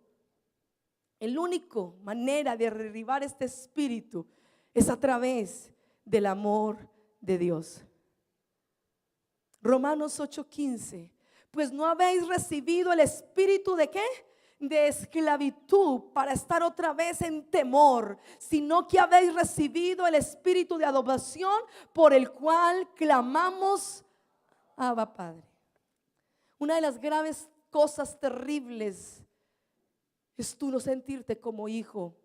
El único manera de derribar este espíritu es a través del amor de Dios. Romanos 8:15. Pues no habéis recibido el espíritu ¿de qué? De esclavitud para estar otra vez en temor, sino que habéis recibido el espíritu de adopción, por el cual clamamos: Abba, Padre. Una de las graves cosas terribles es tú no sentirte como hijo.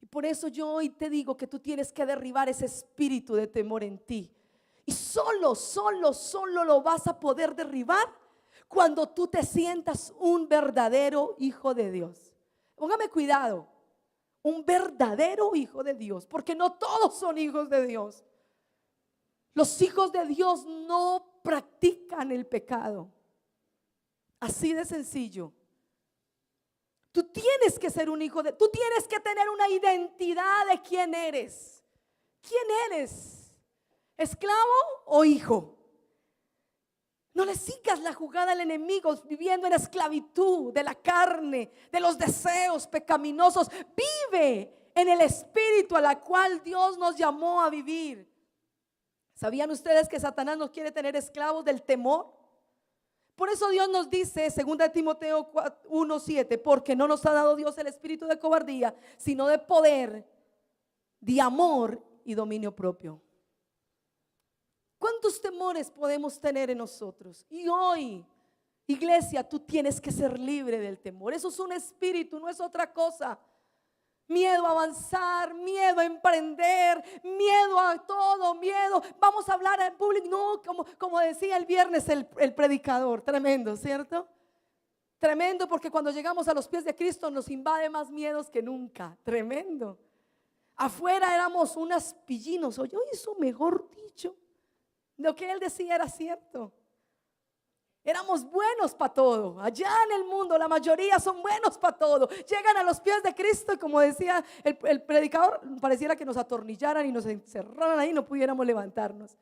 Y por eso yo hoy te digo que tú tienes que derribar ese espíritu de temor en ti. Y solo lo vas a poder derribar cuando tú te sientas un verdadero hijo de Dios. Póngame cuidado, un verdadero hijo de Dios, porque no todos son hijos de Dios. Los hijos de Dios no practican el pecado. Así de sencillo. Tú tienes que ser un hijo de, tú tienes que tener una identidad de quién eres. ¿Quién eres? ¿Esclavo o hijo? No le sigas la jugada al enemigo viviendo en esclavitud de la carne, de los deseos pecaminosos. Vive en el espíritu a la cual Dios nos llamó a vivir. ¿Sabían ustedes que Satanás nos quiere tener esclavos del temor? Por eso Dios nos dice, 2 Timoteo 1:7, porque no nos ha dado Dios el espíritu de cobardía, sino de poder, de amor y dominio propio. ¿Cuántos temores podemos tener en nosotros? Y hoy, iglesia, tú tienes que ser libre del temor. Eso es un espíritu, no es otra cosa. Miedo a avanzar, miedo a emprender, miedo a todo, miedo. Vamos a hablar en público, no, como decía el viernes el predicador. Tremendo, ¿cierto? Tremendo, porque cuando llegamos a los pies de Cristo nos invade más miedos que nunca. Tremendo. Afuera éramos unas pillinos. Oye, eso mejor dicho. Lo que él decía era cierto. Éramos buenos para todo. Allá en el mundo la mayoría son buenos para todo. Llegan a los pies de Cristo y, como decía el predicador, pareciera que nos atornillaran y nos encerraran ahí y no pudiéramos levantarnos.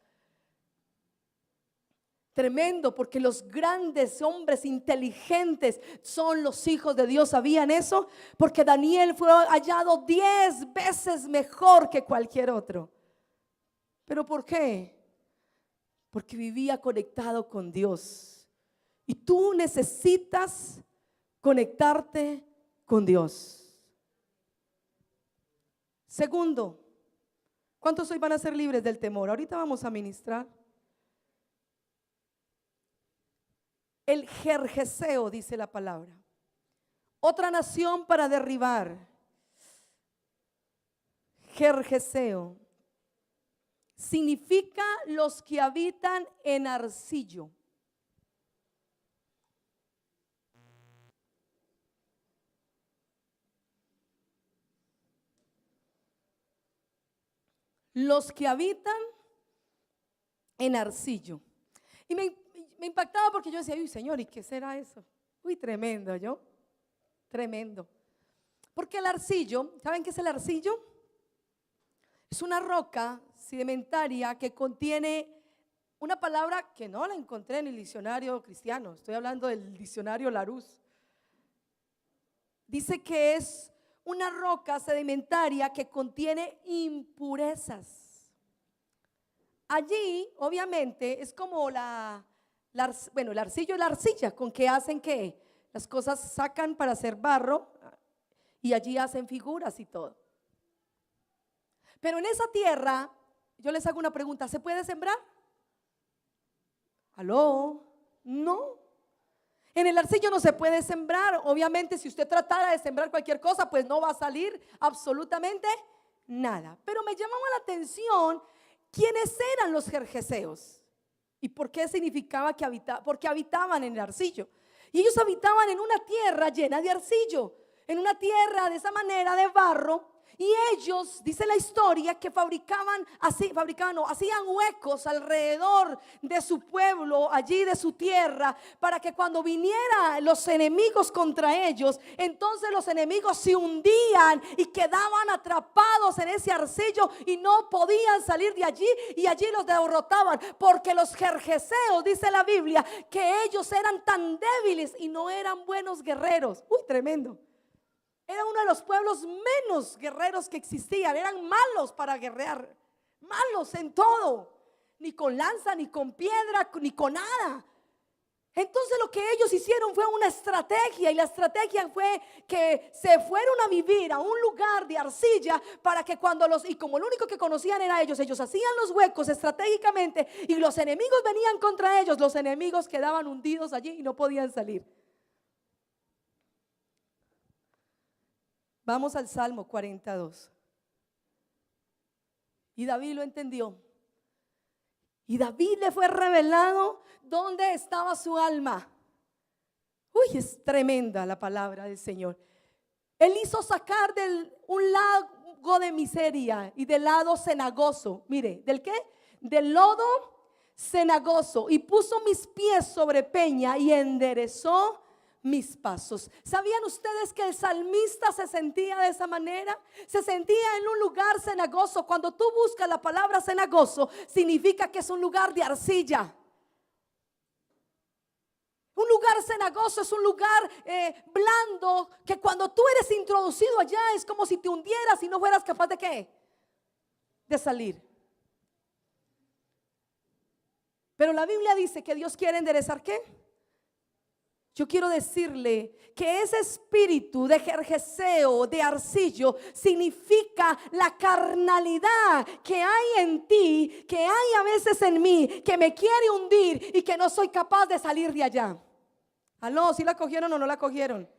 Tremendo, porque los grandes hombres inteligentes son los hijos de Dios. ¿Sabían eso? Porque Daniel fue hallado 10 veces mejor que cualquier otro. ¿Pero por qué? Porque vivía conectado con Dios. Y tú necesitas conectarte con Dios. Segundo, ¿cuántos hoy van a ser libres del temor? Ahorita vamos a ministrar. El Gergeseo, dice la palabra. Otra nación para derribar. Gergeseo significa los que habitan en arcillo. Los que habitan en arcillo. Y me impactaba porque yo decía: uy, Señor, ¿y qué será eso? Uy, tremendo, ¿yo? Tremendo. Porque el arcillo, ¿saben qué es el arcillo? Es una roca sedimentaria que contiene una palabra que no la encontré en el diccionario cristiano. Estoy hablando del diccionario Larousse. Dice que es una roca sedimentaria que contiene impurezas. Allí, obviamente, es como el arcillo y la arcilla, con que hacen que las cosas sacan para hacer barro y allí hacen figuras y todo. Pero en esa tierra, yo les hago una pregunta: ¿se puede sembrar? ¿Aló? No. En el arcillo no se puede sembrar. Obviamente, si usted tratara de sembrar cualquier cosa, pues no va a salir absolutamente nada. Pero me llamaba la atención quiénes eran los jerjeseos y por qué significaba que porque habitaban en el arcillo. Y ellos habitaban en una tierra llena de arcillo, en una tierra de esa manera de barro. Y ellos, dice la historia, que hacían huecos alrededor de su pueblo, allí de su tierra, para que cuando vinieran los enemigos contra ellos, entonces los enemigos se hundían y quedaban atrapados en ese arcillo y no podían salir de allí, y allí los derrotaban, porque los jerjeseos, dice la Biblia, que ellos eran tan débiles y no eran buenos guerreros. Uy, tremendo. Era uno de los pueblos menos guerreros que existían. Eran malos para guerrear, malos en todo, ni con lanza, ni con piedra, ni con nada. Entonces lo que ellos hicieron fue una estrategia, y la estrategia fue que se fueron a vivir a un lugar de arcilla, para que y como lo único que conocían era ellos hacían los huecos estratégicamente, y los enemigos venían contra ellos, los enemigos quedaban hundidos allí y no podían salir. Vamos al Salmo 42. Y David lo entendió. Y David le fue revelado dónde estaba su alma. Uy, es tremenda la palabra del Señor. Él hizo sacar un lago de miseria y del lado cenagoso. Mire, ¿del qué? Del lodo cenagoso. Y puso mis pies sobre peña y enderezó mis pasos. ¿Sabían ustedes que el salmista se sentía de esa manera? Se sentía en un lugar cenagoso. Cuando tú buscas la palabra cenagoso, significa que es un lugar de arcilla. Un lugar cenagoso es un lugar blando, que cuando tú eres introducido allá es como si te hundieras y no fueras capaz de ¿qué? De salir. Pero la Biblia dice que Dios quiere enderezar ¿qué? Yo quiero decirle que ese espíritu de jerjeseo, de arcillo, significa la carnalidad que hay en ti, que hay a veces en mí, que me quiere hundir y que no soy capaz de salir de allá. ¿Aló? ¿Sí la cogieron o no la cogieron?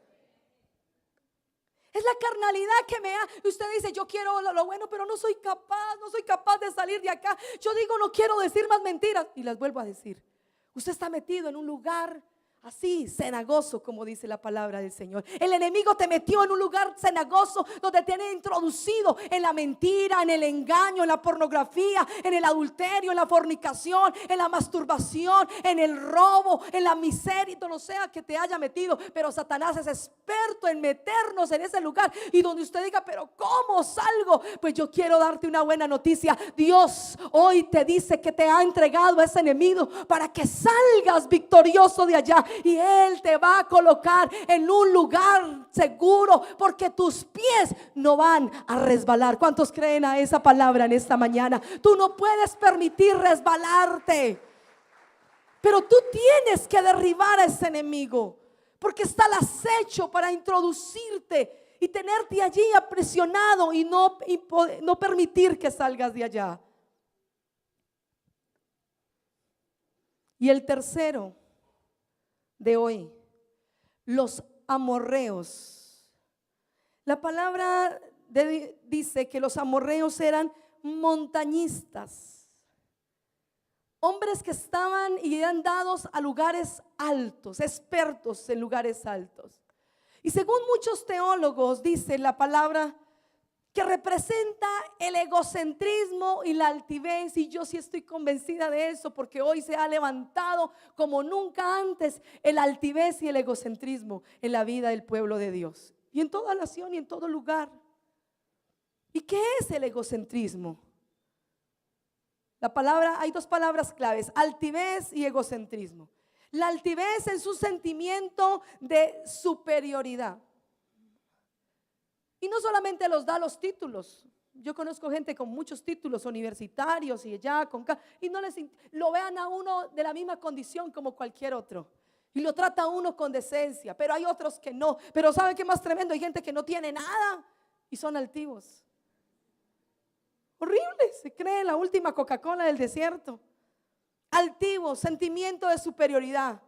Es la carnalidad que usted dice, yo quiero lo bueno, pero no soy capaz de salir de acá. Yo digo, no quiero decir más mentiras, y las vuelvo a decir. Usted está metido en un lugar así, cenagoso, como dice la palabra del Señor. El enemigo te metió en un lugar cenagoso, donde te han introducido en la mentira, en el engaño, en la pornografía, en el adulterio, en la fornicación, en la masturbación, en el robo, en la miseria, no sea que te haya metido. Pero Satanás es experto en meternos en ese lugar, y donde usted diga, pero ¿cómo salgo? Pues yo quiero darte una buena noticia. Dios hoy te dice que te ha entregado a ese enemigo para que salgas victorioso de allá. Y Él te va a colocar en un lugar seguro, porque tus pies no van a resbalar. ¿Cuántos creen a esa palabra en esta mañana? Tú no puedes permitir resbalarte, pero tú tienes que derribar a ese enemigo, porque está al acecho para introducirte y tenerte allí aprisionado y no permitir que salgas de allá. Y el tercero de hoy, los amorreos. La palabra dice que los amorreos eran montañistas, hombres que estaban y eran dados a lugares altos, expertos en lugares altos. Y según muchos teólogos, dice la palabra que representa el egocentrismo y la altivez. Y yo sí estoy convencida de eso, porque hoy se ha levantado como nunca antes el altivez y el egocentrismo en la vida del pueblo de Dios, y en toda nación y en todo lugar. ¿Y qué es el egocentrismo? Hay dos palabras claves: altivez y egocentrismo. La altivez es un sentimiento de superioridad. Y no solamente los da los títulos. Yo conozco gente con muchos títulos universitarios y y no lo vean a uno de la misma condición como cualquier otro, y lo trata a uno con decencia. Pero hay otros que no. Pero ¿saben qué más tremendo? Hay gente que no tiene nada y son altivos. Horrible, se cree la última Coca-Cola del desierto. Altivos, sentimiento de superioridad.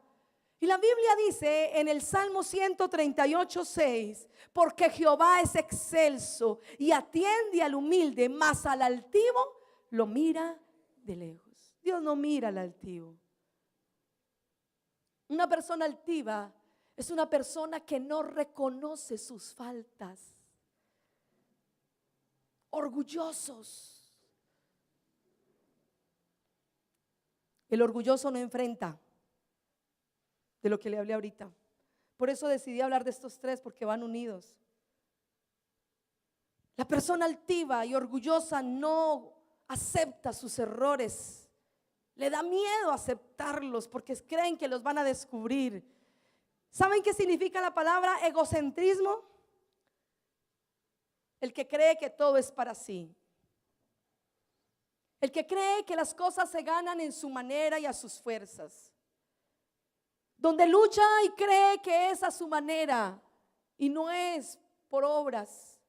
Y la Biblia dice en el Salmo 138:6, porque Jehová es excelso y atiende al humilde, mas al altivo lo mira de lejos. Dios no mira al altivo. Una persona altiva es una persona que no reconoce sus faltas. Orgullosos. El orgulloso no enfrenta, de lo que le hablé ahorita. Por eso decidí hablar de estos tres, porque van unidos. La persona altiva y orgullosa no acepta sus errores. Le da miedo aceptarlos porque creen que los van a descubrir. ¿Saben qué significa la palabra egocentrismo? El que cree que todo es para sí. El que cree que las cosas se ganan en su manera y a sus fuerzas. Donde lucha y cree que es a su manera y no es por obras,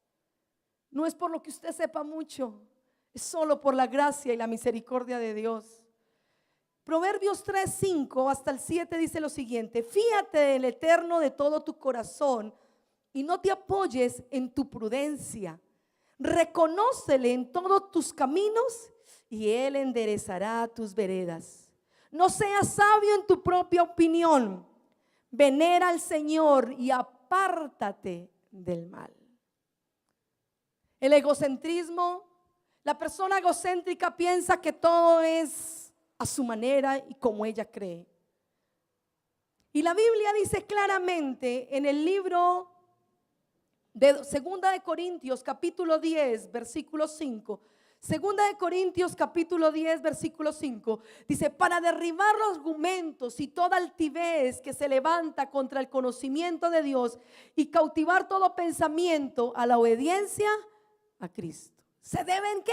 no es por lo que usted sepa mucho, es solo por la gracia y la misericordia de Dios. Proverbios 3:5 hasta el 7 dice lo siguiente: fíate del Eterno de todo tu corazón y no te apoyes en tu prudencia. Reconócele en todos tus caminos y Él enderezará tus veredas. No seas sabio en tu propia opinión. Venera al Señor y apártate del mal. El egocentrismo, la persona egocéntrica piensa que todo es a su manera y como ella cree. Y la Biblia dice claramente en el libro de 2 de Corintios capítulo 10 versículo 5. Segunda de Corintios capítulo 10 versículo 5 dice: para derribar los argumentos y toda altivez que se levanta contra el conocimiento de Dios y cautivar todo pensamiento a la obediencia a Cristo. ¿Se deben qué?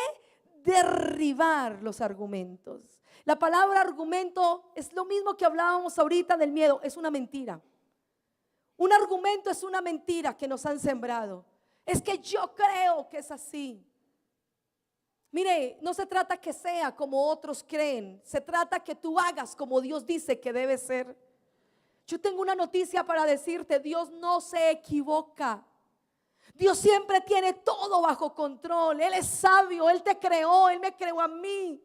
Derribar los argumentos. La palabra argumento es lo mismo que hablábamos ahorita del miedo, es una mentira. Un argumento es una mentira que nos han sembrado. Es que yo creo que es así. Mire, no se trata que sea como otros creen, se trata que tú hagas como Dios dice que debe ser. Yo tengo una noticia para decirte: Dios no se equivoca. Dios siempre tiene todo bajo control. Él es sabio, Él te creó, Él me creó a mí.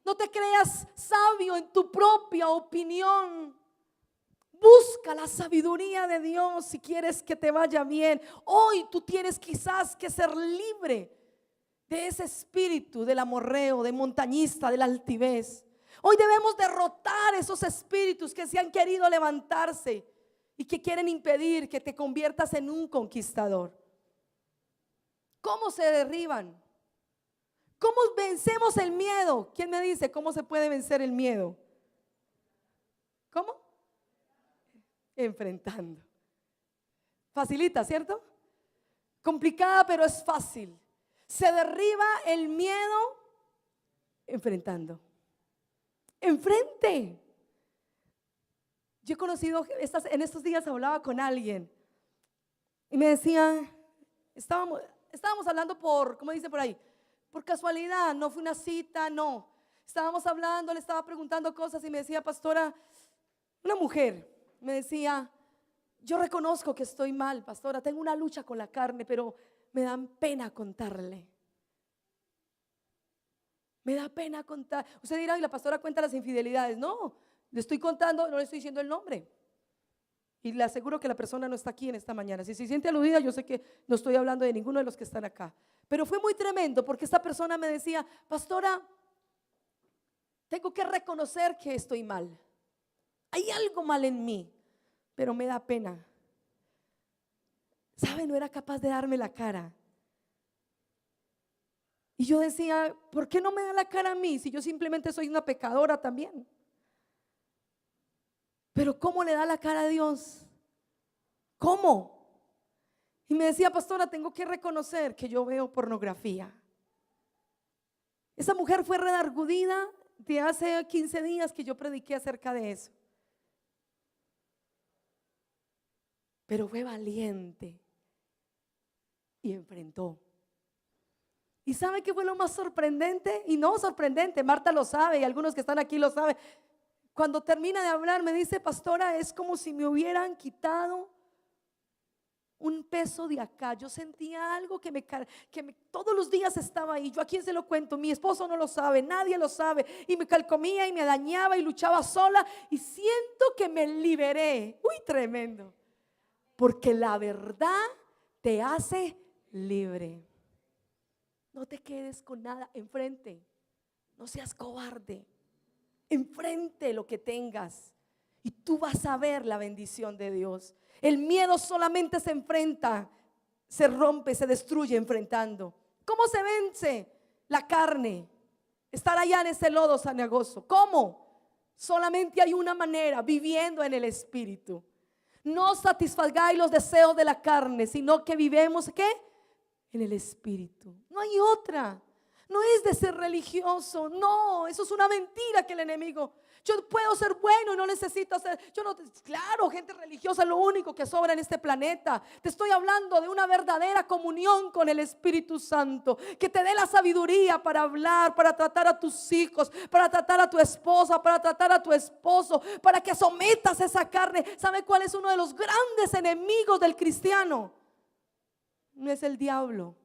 No te creas sabio en tu propia opinión. Busca la sabiduría de Dios si quieres que te vaya bien. Hoy tú tienes quizás que ser libre de ese espíritu del amorreo, de montañista, de la altivez. Hoy debemos derrotar esos espíritus que se han querido levantarse y que quieren impedir que te conviertas en un conquistador. ¿Cómo se derriban? ¿Cómo vencemos el miedo? ¿Quién me dice cómo se puede vencer el miedo? ¿Cómo? Enfrentando. Facilita, ¿cierto? Complicada, pero es fácil. Se derriba el miedo enfrentando. Enfrente. Yo he conocido, en estos días hablaba con alguien y me decía, estábamos hablando ¿cómo dice por ahí? Por casualidad, no fue una cita, no. Estábamos hablando, le estaba preguntando cosas y me decía: pastora, una mujer, me decía: yo reconozco que estoy mal, pastora, tengo una lucha con la carne, pero me dan pena contarle. Me da pena contar. Usted dirá: y la pastora cuenta las infidelidades. No, le estoy contando, no le estoy diciendo el nombre. Y le aseguro que la persona no está aquí en esta mañana. Si se siente aludida, yo sé que no estoy hablando de ninguno de los que están acá. Pero fue muy tremendo porque esta persona me decía: pastora, tengo que reconocer que estoy mal. Hay algo mal en mí, pero me da pena. ¿Sabe? No era capaz de darme la cara. Y yo decía: ¿por qué no me da la cara a mí si yo simplemente soy una pecadora también? Pero ¿cómo le da la cara a Dios? ¿Cómo? Y me decía: pastora, tengo que reconocer que yo veo pornografía. Esa mujer fue redargudida de hace 15 días que yo prediqué acerca de eso. Pero fue valiente y enfrentó. ¿Y sabe qué fue lo más sorprendente? Y no sorprendente, Marta lo sabe y algunos que están aquí lo saben. Cuando termina de hablar me dice: pastora, es como si me hubieran quitado un peso de acá. Yo sentía algo que todos los días estaba ahí. Yo a quién se lo cuento, mi esposo no lo sabe, nadie lo sabe, y me calcomía y me dañaba y luchaba sola, y siento que me liberé. Uy, tremendo, porque la verdad te hace libre. No te quedes con nada, enfrente, no seas cobarde, enfrente lo que tengas y tú vas a ver la bendición de Dios. El miedo solamente se enfrenta, se rompe, se destruye enfrentando. ¿Cómo se vence la carne? Estar allá en ese lodo cenagoso. ¿Cómo? Solamente hay una manera: viviendo en el Espíritu. No satisfagáis los deseos de la carne, sino que vivemos, ¿qué? En el Espíritu. No hay otra. No es de ser religioso, no, eso es una mentira que el enemigo. Yo puedo ser bueno y no necesito ser, claro, gente religiosa es lo único que sobra en este planeta. Te estoy hablando de una verdadera comunión con el Espíritu Santo, que te dé la sabiduría para hablar, para tratar a tus hijos, para tratar a tu esposa, para tratar a tu esposo, para que sometas esa carne. ¿Sabe cuál es uno de los grandes enemigos del cristiano? No es el diablo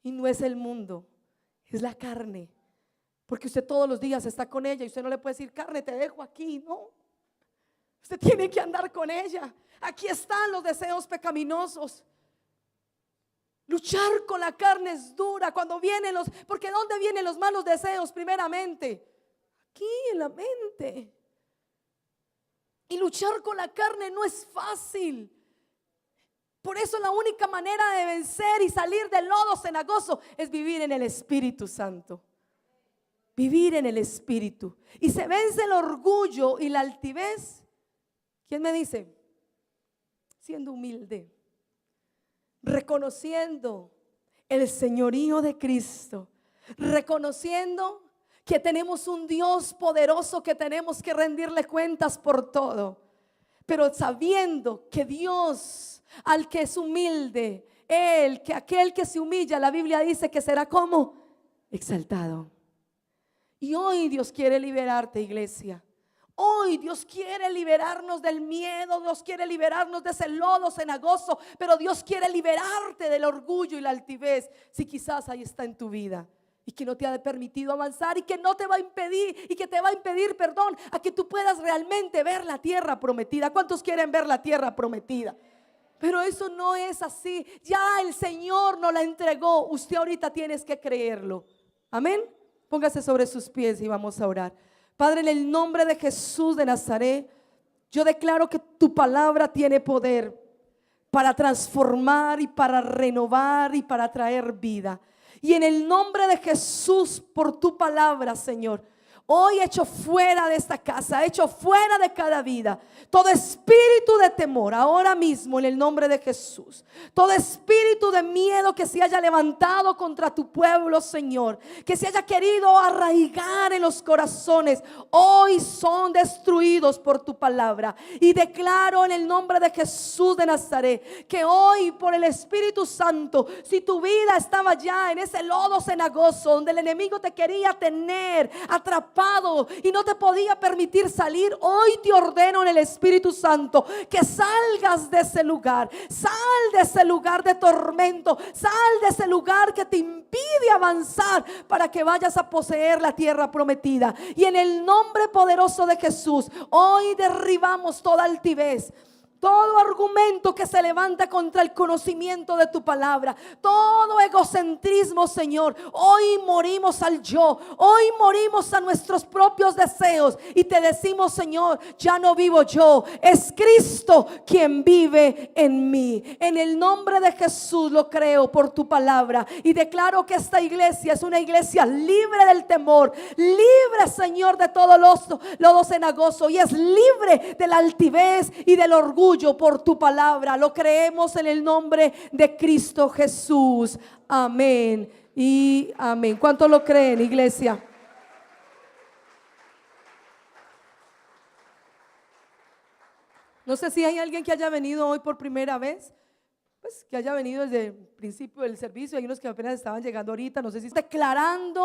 y no es el mundo, es la carne. Porque usted todos los días está con ella y usted no le puede decir: carne, te dejo aquí. No, usted tiene que andar con ella. Aquí están los deseos pecaminosos. Luchar con la carne es dura. Cuando vienen porque ¿dónde vienen los malos deseos? Primeramente, aquí en la mente. Y luchar con la carne no es fácil. Por eso la única manera de vencer y salir del lodo cenagoso es vivir en el Espíritu Santo. Vivir en el Espíritu. Y se vence el orgullo y la altivez. ¿Quién me dice? Siendo humilde, reconociendo el señorío de Cristo, reconociendo que tenemos un Dios poderoso que tenemos que rendirle cuentas por todo, pero sabiendo que Dios, al que es humilde, que aquel que se humilla, la Biblia dice que será como exaltado. Y hoy Dios quiere liberarte, iglesia. Hoy Dios quiere liberarnos del miedo, Dios quiere liberarnos de ese lodo cenagoso, pero Dios quiere liberarte del orgullo y la altivez, si quizás ahí está en tu vida y que no te ha permitido avanzar y que no te va a impedir y que te va a impedir, perdón, a que tú puedas realmente ver la tierra prometida. ¿Cuántos quieren ver la tierra prometida? Pero eso no es así. Ya el Señor nos la entregó. Usted ahorita tienes que creerlo. Amén. Póngase sobre sus pies y vamos a orar. Padre, en el nombre de Jesús de Nazaret, yo declaro que tu palabra tiene poder para transformar y para renovar y para traer vida. Y en el nombre de Jesús, por tu palabra, Señor, hoy echo fuera de esta casa, echo fuera de cada vida todo espíritu de temor, ahora mismo en el nombre de Jesús. Todo espíritu de miedo que se haya levantado contra tu pueblo, Señor, que se haya querido arraigar en los corazones, hoy son destruidos por tu palabra. Y declaro en el nombre de Jesús de Nazaret que hoy por el Espíritu Santo, si tu vida estaba ya en ese lodo cenagoso donde el enemigo te quería tener atrapado y no te podía permitir salir, hoy te ordeno en el Espíritu Santo que salgas de ese lugar. Sal de ese lugar de tormento, sal de ese lugar que te impide avanzar para que vayas a poseer la tierra prometida. Y en el nombre poderoso de Jesús, hoy derribamos toda altivez, todo argumento que se levanta contra el conocimiento de tu palabra, todo egocentrismo, Señor. Hoy morimos al yo, hoy morimos a nuestros propios deseos y te decimos, Señor, ya no vivo yo, es Cristo quien vive en mí. En el nombre de Jesús lo creo por tu palabra y declaro que esta iglesia es una iglesia libre del temor, libre, Señor, de todo lodo cenagoso, y es libre de la altivez y del orgullo por tu palabra. Lo creemos en el nombre de Cristo Jesús. Amén y amén. ¿Cuántos lo creen, iglesia? No sé si hay alguien que haya venido hoy por primera vez, pues que haya venido desde el principio del servicio. Hay unos que apenas estaban llegando ahorita. No sé si está declarando